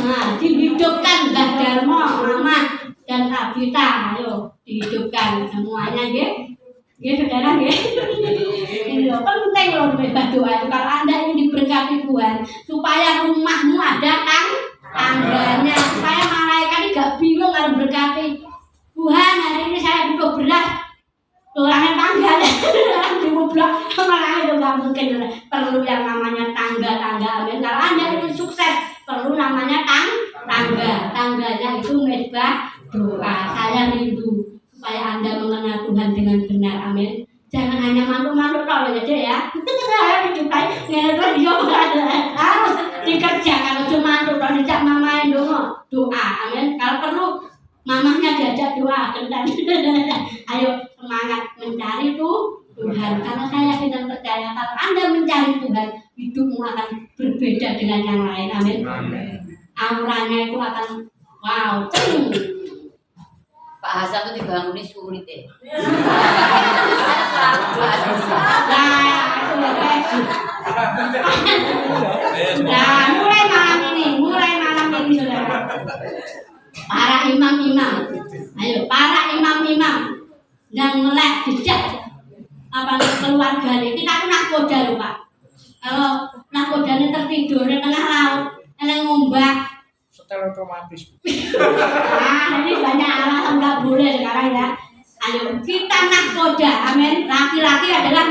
Nah, dihidupkan Mbah Darmo, Mama dan Tabita, ayo dihidupkan semuanya, ya, ya saudara, ya. Ini loh, penting loh mesbah doa itu. Kalau Anda ingin diberkati Tuhan, supaya rumahmu ada tangganya, supaya malaikat ini gak bingung harus berkati. Tuhan, hari ini saya butuh beras. Orangnya tangga di mublak malah itu nggak mungkin. Perlu yang namanya tangga, amin. Kalau Anda ingin sukses, perlu namanya tangganya itu mesbah doa. Saya rindu supaya Anda mengenal Tuhan dengan benar, amin. Jangan hanya mantu-mantu kalau aja ya. Harus dikerjakan, cuma mantu kalau dijak mamain doa, amin. Kalau perlu mamahnya diajak doa, ayo semangat mencari Tuhan. Karena saya yakin dan percaya kalau Anda mencari Tuhan, hidupmu akan berbeda dengan yang lain, amin. Auranya itu akan wow. Pak Hasan itu dibangunin sulit ya. Nah, mulai malam ini saudara. Para imam-imam, ayo para imam-imam yang melek jejak keluarga ini. Kita itu nakoda loh Pak. Kalau nakoda ini tertidur di tengah laut, yang ngombak setel otomatis. Nah, ini banyak alasan nggak boleh sekarang ya. Ayo kita nakoda, amin. Laki-laki adalah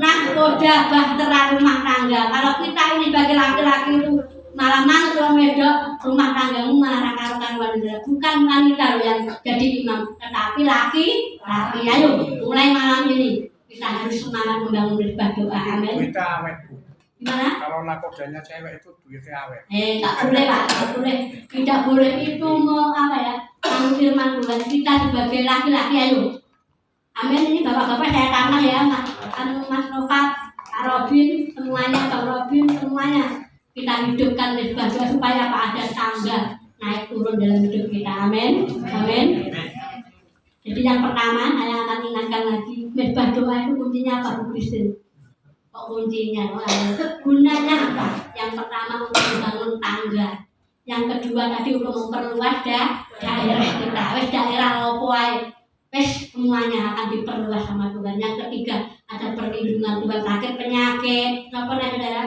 nakoda bahtera rumah tangga. Kalau kita ini bagi laki-laki itu malah mantul medok, rumah tanggamu malah karuan. Bukan wanita loh yang jadi imam, tetapi laki. Ayo mulai malam ini kita harus semangat membangun mesbah doa, amin. Duitnya awet bu. Gimana? Kalau nakodanya cewek itu duitnya awet. Tak boleh Pak, tak boleh. Tidak boleh itu firman Tuhan. Kita sebagai laki-laki, ayo. Amin. Ini bapak-bapak saya tambah ya, Mas Nova, Pak Robin, semuanya, Pak Robin, semuanya. Kita hidupkan mesbah doa supaya ada tangga naik turun dalam hidup kita, amin, amin. Jadi yang pertama saya akan ingatkan lagi, mesbah doa itu kuncinya apa Bu Kristen? Kok kuncinya? Gunanya apa? Yang pertama untuk membangun tangga. Yang kedua tadi untuk memperluas daerah kita. Wes daerah opo ae. Wes semuanya akan diperluas sama Tuhan. Yang ketiga ada perlindungan Tuhan, sakit penyakit, apa saudara?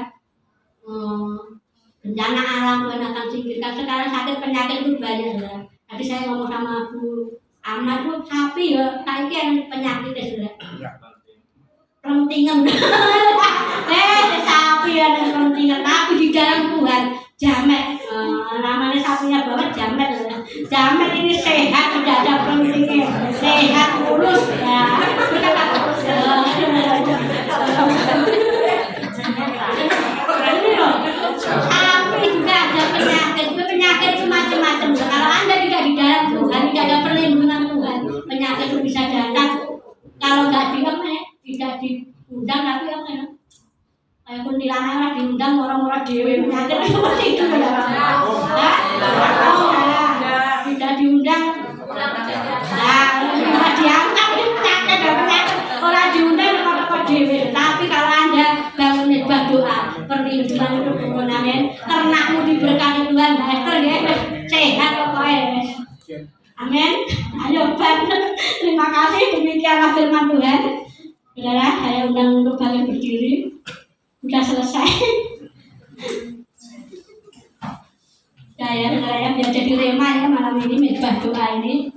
Bencana alam Tuhan akan singkirkan. Sekarang sakit penyakit itu banyak saudara. Tadi saya ngomong sama Bu Ahmad tuh sapi ya, saiki yang penyakit saudara. Rentingan. Sapi ada rentingan, tapi di dalam Tuhan jamet. Namanya sapinya bawa jamet. Jamet ini sehat, tidak ada rentingnya. Sehat, mulus ya. Ini loh. Sapi juga ada penyakit. Penyakit itu macam-macam. Kalau Anda tidak di dalam Tuhan, tidak ada perlindungan Tuhan, penyakit itu bisa datang. Kalau orang dewe mengajar seperti itu ya. Tidak diundang. Nah, tidak diangkat ini penyakit dan penyakit orang diundang kok dewe. Tapi kalau Anda bangun khotbah doa perlindungan untuk kemenangan, ternakmu diberkati Tuhan, Esther ya sehat pokoknya. Amin. Ayo banget. Terima kasih, demikianlah firman Tuhan. Saudara, saya undang untuk kalian berdiri. Sudah selesai. Saya biar jadi rema ya malam ini khotbah doa ini.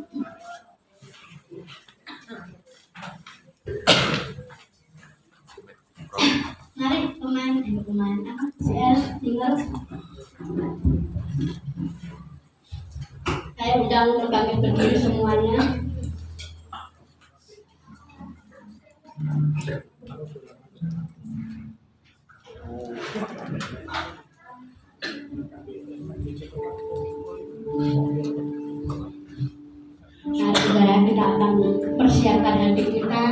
Mari pemain apa? Saya tinggal. Saya undang untuk kalian berdiri semuanya. Nah, saudara, kita akan persiapkan hati kita.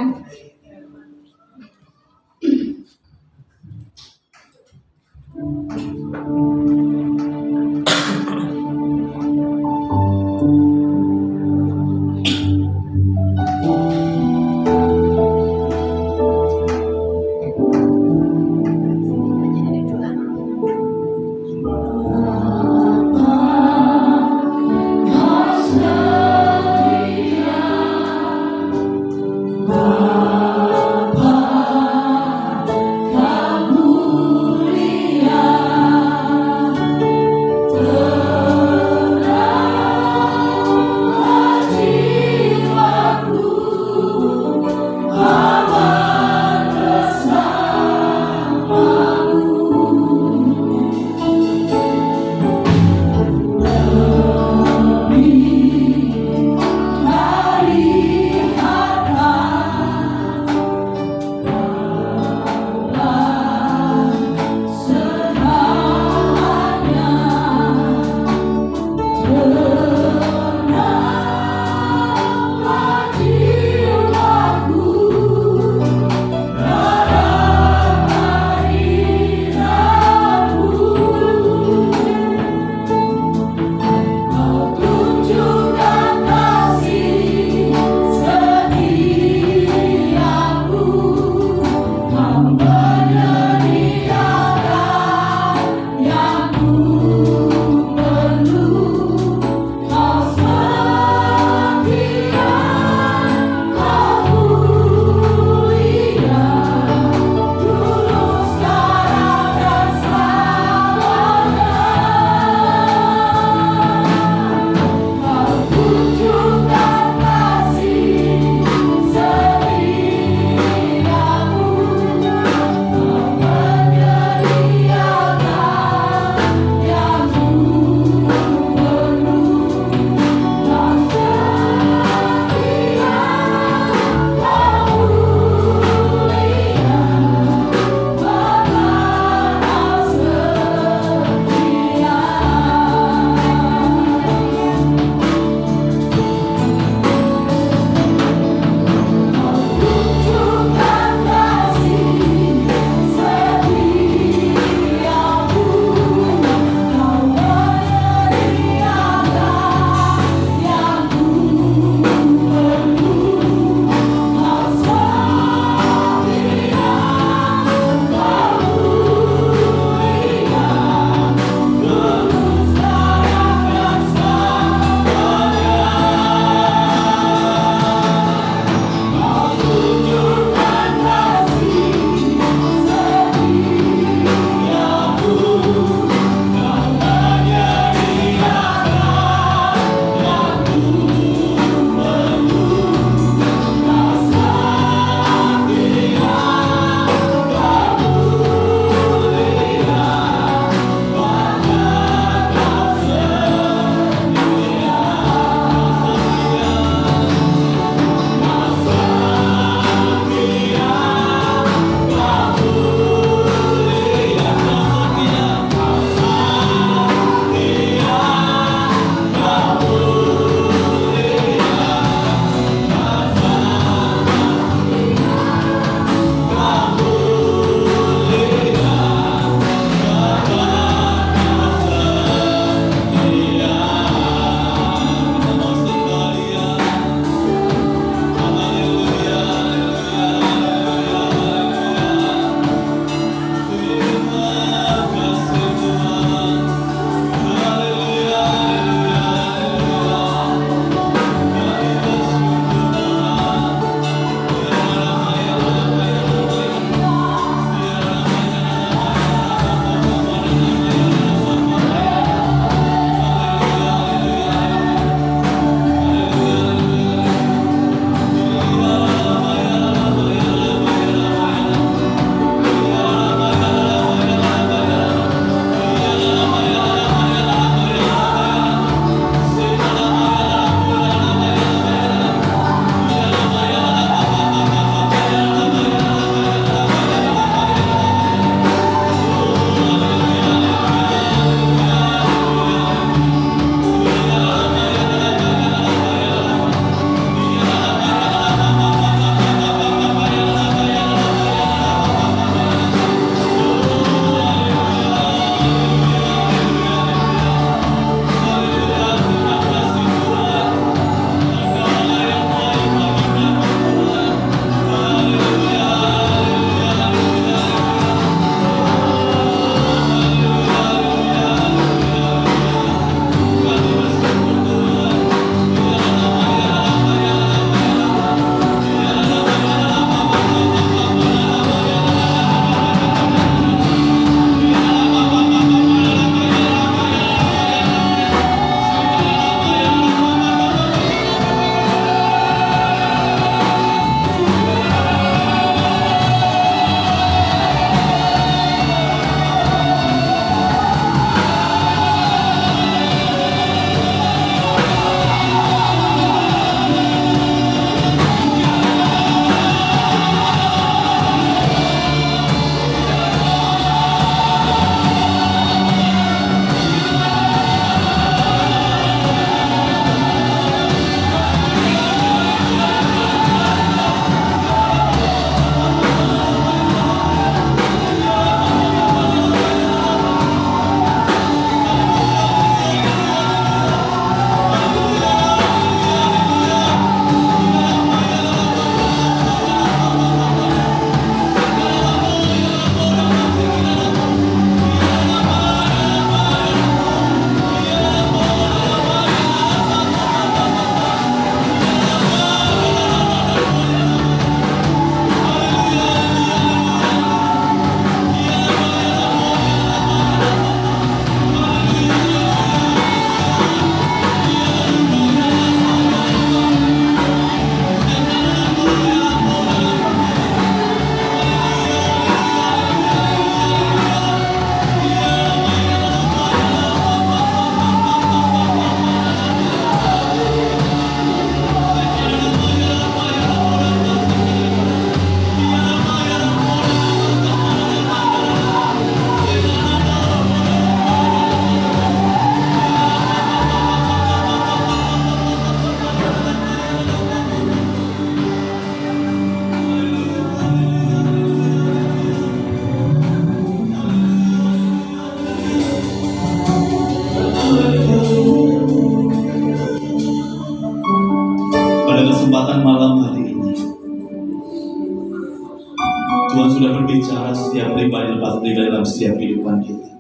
setiap kehidupan kita.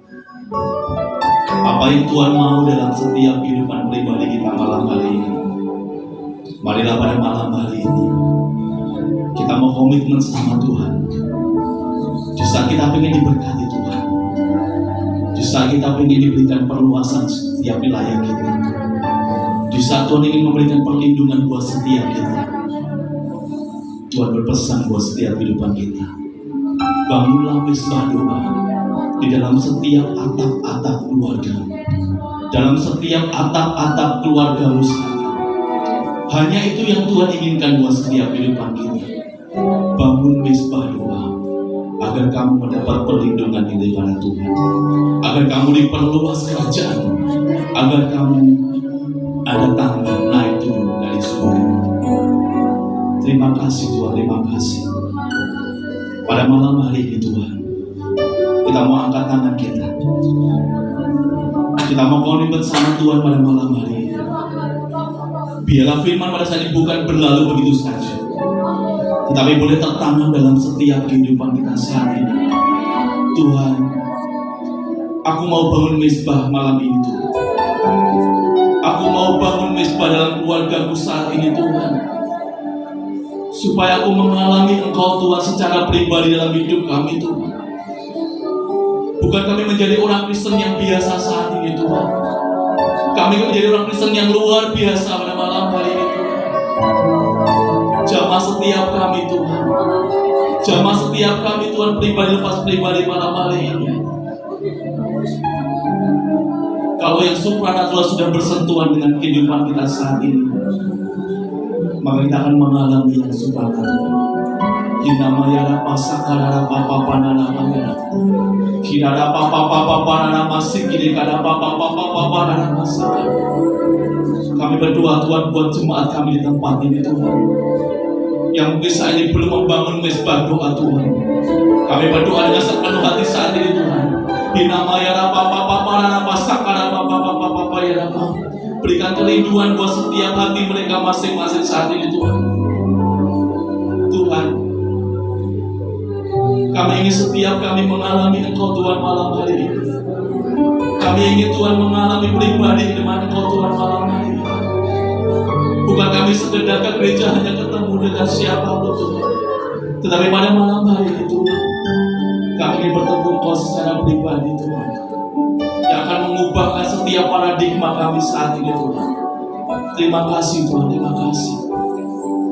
Apa yang Tuhan mau dalam setiap kehidupan pribadi kita malam hari ini. Marilah pada malam hari ini kita mau komitmen sama Tuhan. Di saat kita ingin diberkati Tuhan, di saat kita ingin diberikan perluasan setiap wilayah kita, di saat Tuhan ingin memberikan perlindungan buat setiap kita, Tuhan berpesan buat setiap kehidupan kita. Bangunlah misbah doa di dalam setiap atap-atap keluarga, dalam setiap atap-atap keluargamu sekarang. Hanya itu yang Tuhan inginkan buat setiap kehidupan kita. Bangun misbah doa agar kamu mendapat perlindungan daripada Tuhan, agar kamu diperluas kerajaan, agar kamu ada tangga naik turun dari surga. Terima kasih Tuhan, terima kasih. Pada malam hari ini Tuhan, kita mau angkat tangan kita. Kita mau komitmen sama Tuhan pada malam hari ini. Biarlah firman pada saat ini bukan berlalu begitu saja, tetapi boleh tertanam dalam setiap kehidupan kita saat ini. Tuhan, aku mau bangun mezbah malam ini Tuhan. Aku mau bangun mezbah dalam keluargaku saat ini Tuhan, supaya aku mengalami Engkau Tuhan secara pribadi dalam hidup kami Tuhan. Bukan kami menjadi orang Kristen yang biasa saat ini Tuhan. Kami menjadi orang Kristen yang luar biasa pada malam hari ini Tuhan. Jamah setiap kami Tuhan, jamah setiap kami Tuhan, pribadi lepas pribadi malam hari ini. Kalau yang supranatural sudah bersentuhan dengan kehidupan kita saat ini, maka kita akan mengalami yang supranatural. Hinamaya rapa sakara papa pananamaya, hinara papa pananama sikiri kada papa pananama sakara. Kami berdoa Tuhan buat jemaat kami di tempat ini Tuhan, yang mungkin saat ini belum membangun mezbah doa Tuhan. Kami berdoa dengan sepenuh hati saat ini Tuhan. Hinamaya rapa pananama sakara papa ya rapa. Berikan kerinduan buat setiap hati mereka masing-masing saat ini Tuhan. Tuhan, kami ingin setiap kami mengalami Engkau Tuhan malam hari ini. Kami ingin Tuhan mengalami pribadi dengan Engkau Tuhan malam hari ini. Bukan kami sekedar ke gereja hanya ketemu dengan siapapun Tuhan, tetapi pada malam hari ini Tuhan, kami ingin bertemu Engkau secara pribadi Tuhan, yang akan mengubahkan setiap paradigma kami saat ini Tuhan. Terima kasih Tuhan, terima kasih.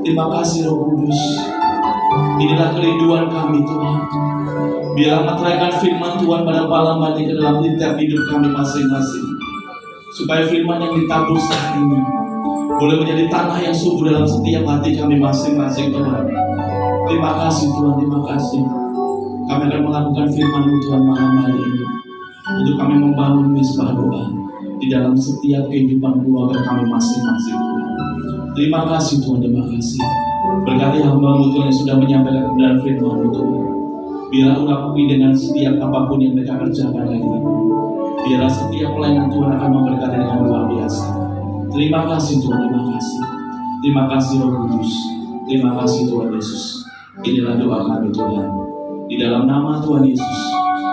Terima kasih Roh Kudus. Inilah kerinduan kami Tuhan. Biarlah meteraikan firman Tuhan pada malam hari ke dalam setiap hidup kami masing-masing, supaya firman yang ditabur saat ini boleh menjadi tanah yang subur dalam setiap hati kami masing-masing Tuhan. Terima kasih Tuhan, terima kasih. Kami akan melakukan firman-Mu Tuhan malam hari ini, untuk kami membangun mezbah doa di dalam setiap kehidupan keluarga kami masing-masing Tuhan. Terima kasih Tuhan, terima kasih. Berkati hamba-Mu Tuhan yang sudah menyampaikan kebenaran firman-Mu Tuhan. Biarlah urapi dengan setiap apapun yang mereka kerjakan hari ini. Biarlah setiap pelayanan Tuhan akan memberkati dengan luar biasa. Terima kasih Tuhan, terima kasih. Terima kasih Roh Kudus. Terima kasih Tuhan Yesus. Inilah doa kami Tuhan. Di dalam nama Tuhan Yesus,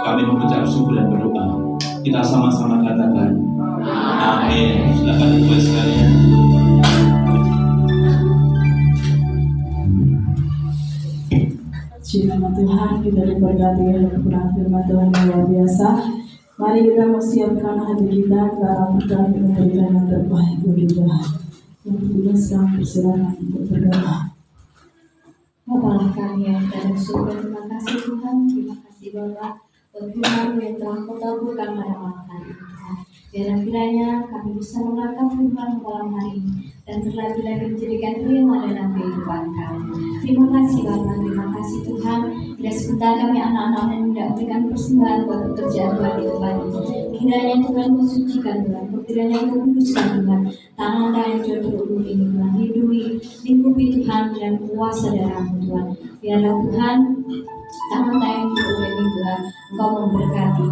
kami mengucap syukur dan berdoa. Kita sama-sama katakan amin. Silakan ditulis sekalian. Nama Tuhan, kita diberkati oleh kebenaran firman Tuhan yang luar biasa. Mari kita mempersiapkan hati kita ke arah berkat pemberitaan yang terbaik bagi Tuhan. Yang kedua sekarang persilakan untuk berdoa. Bapak kami yang ada surga, terima kasih Tuhan, terima kasih Bapak buat firman yang telah Kau taburkan pada malam hari ini. Biar kiranya kami bisa menangkap firman malam hari ini dan berlagi-lagi menjadikan rema dalam kehidupan kami. Terima kasih Bapak, terima kasih Tuhan. Bila sebentar kami anak-anak yang tidak memberikan persembahan buat pekerjaan Tuhan di tempat ini, kiranya Tuhan Kau sucikan Tuhan, kiranya Kau kuduskan Tuhan. Tangan yang Tuhan berumur ini Tuhan, lingkupi Tuhan dan kuasa darah-Mu Tuhan. Biarlah Tuhan tangan yang berumur ini Tuhan, Engkau memberkati,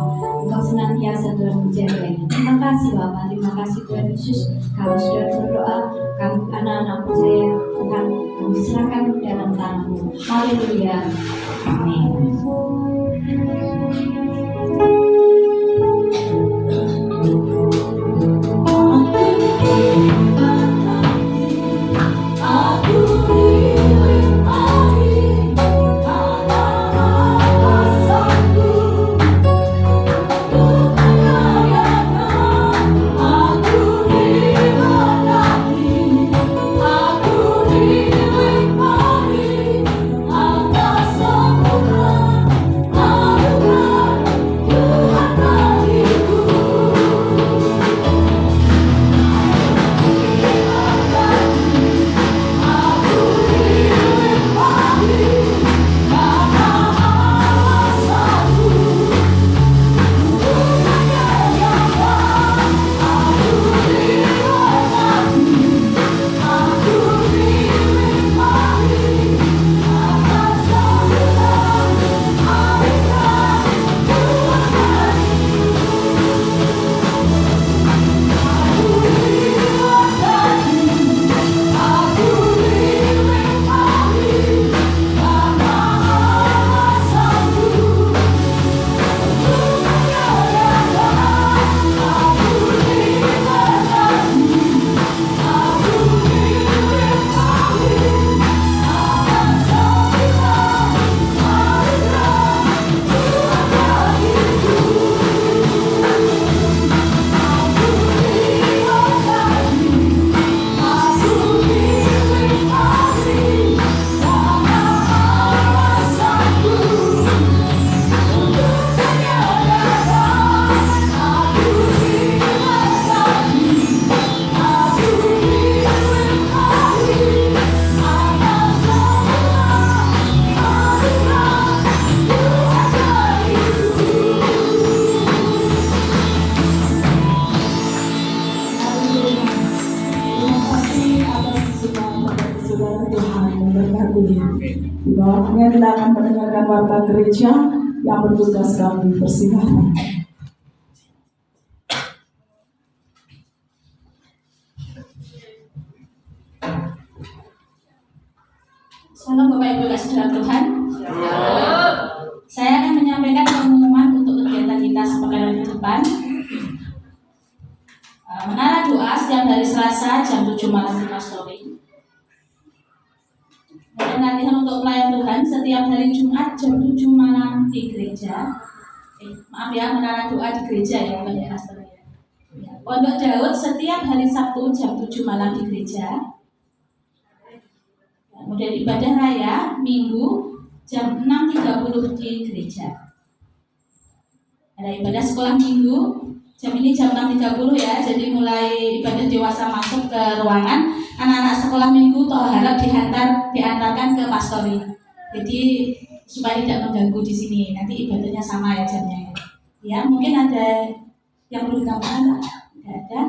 Engkau senantiasa Tuhan menjaganya. Terima kasih Bapak, terima kasih Tuhan Yesus. Kami sudah berdoa, kami anak-anak percaya Tuhan, kami serahkan di dalam tangan-Mu. Haleluya. Amin. Waktunya kita akan mendengarkan warta gereja yang bertugas kami. Persilakan. Salam Bapak Ibu kasih dalam Tuhan. Saya akan menyampaikan pengumuman untuk kegiatan kita sepekan depan. Menara doa setiap hari Selasa jam 7 malam di Pastori. Dan latihan untuk pelayan Tuhan setiap hari Jumat jam 7 malam di gereja. Maaf ya, menara doa di gereja ya, bukan di Pastori. Pondok Daud setiap hari Sabtu jam 7 malam di gereja. Kemudian ibadah raya Minggu jam 6.30 di gereja. Ada ibadah sekolah Minggu jam 6.30 ya. Jadi mulai ibadah dewasa masuk ke ruangan, anak-anak sekolah Minggu toh harap diantarkan ke pastori. Jadi supaya tidak mengganggu di sini. Nanti ibadahnya sama ya jamnya. Ya, mungkin ada yang perlu ditambahkan? Tidak ada.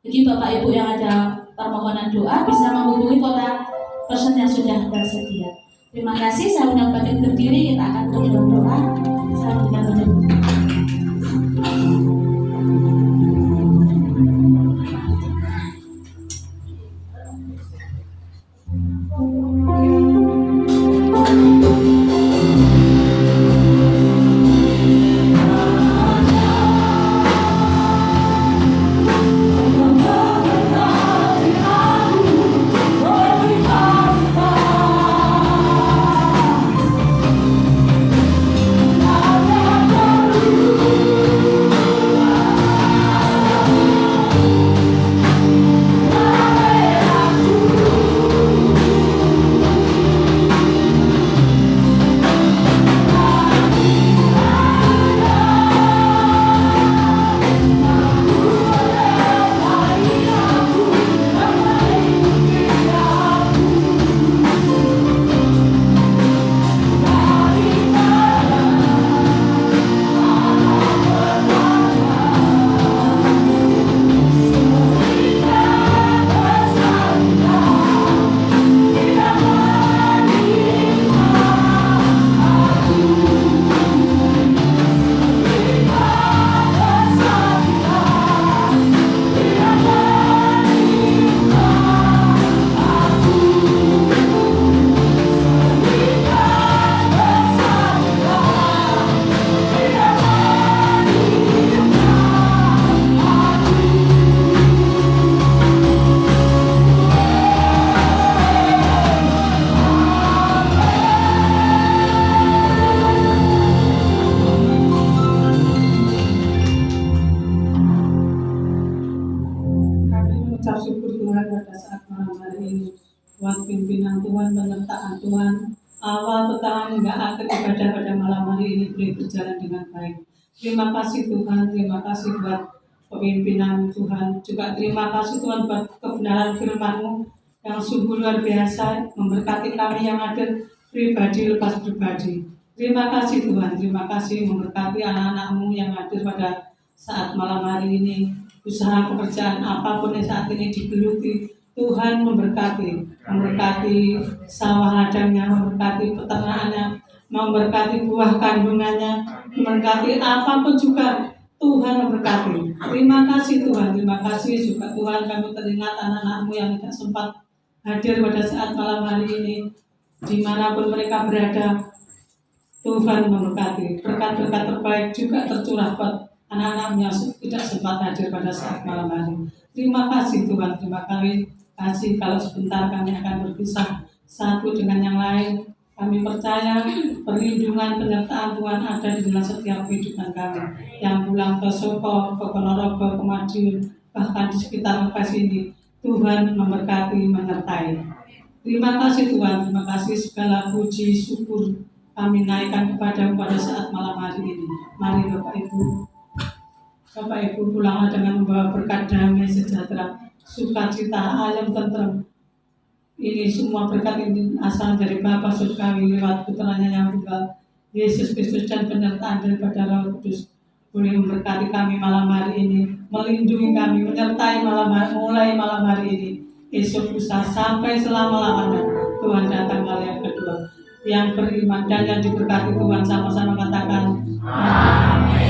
Bagi Bapak Ibu yang ada permohonan doa bisa menghubungi kontak person yang sudah tersedia. Terima kasih, saya undang batin berdiri, kita akan berdoa. Saya undang batin. Buat pimpinan Tuhan, penyertaan Tuhan, awal pertengahan hingga akhir ibadah pada malam hari ini boleh berjalan dengan baik. Terima kasih Tuhan, terima kasih buat kepimpinan Tuhan. Juga terima kasih Tuhan buat kebenaran firman-Mu yang sungguh luar biasa, memberkati kami yang hadir pribadi lepas pribadi. Terima kasih Tuhan, terima kasih memberkati anak-anak-Mu yang hadir pada saat malam hari ini. Usaha pekerjaan apapun yang saat ini digeluti, Tuhan memberkati sawah ladangnya, memberkati peternakannya, memberkati buah kandungannya, memberkati apapun juga Tuhan memberkati. Terima kasih Tuhan, terima kasih juga Tuhan kami teringat anak-anak-Mu yang tidak sempat hadir pada saat malam hari ini, dimanapun mereka berada. Tuhan memberkati, berkat-berkat terbaik juga tercurah buat anak-anak-Mu yang tidak sempat hadir pada saat malam hari. Terima kasih Tuhan, terima kasih kalau sebentar kami akan berpisah satu dengan yang lain. Kami percaya perlindungan penyertaan Tuhan ada di dalam setiap kehidupan kami. Yang pulang ke Soko, ke Ponorogo, ke Madiun, bahkan di sekitar lokasi ini, Tuhan memberkati, menyertai. Terima kasih Tuhan, terima kasih segala puji, syukur kami naikkan kepada saat malam hari ini. Mari Bapak Ibu pulanglah dengan membawa berkat damai sejahtera, sukacita, ayam tenteram. Ini semua berkat ini asal dari Bapa Surgawi lewat putranya yang tunggal Yesus Kristus dan penyertaan daripada Roh Kudus boleh memberkati kami malam hari ini, melindungi kami, menyertai mulai malam hari ini, esok lusa sampai selama-lamanya Tuhan datang kali yang kedua. yang beriman dan yang diberkati Tuhan, sama-sama katakan amin.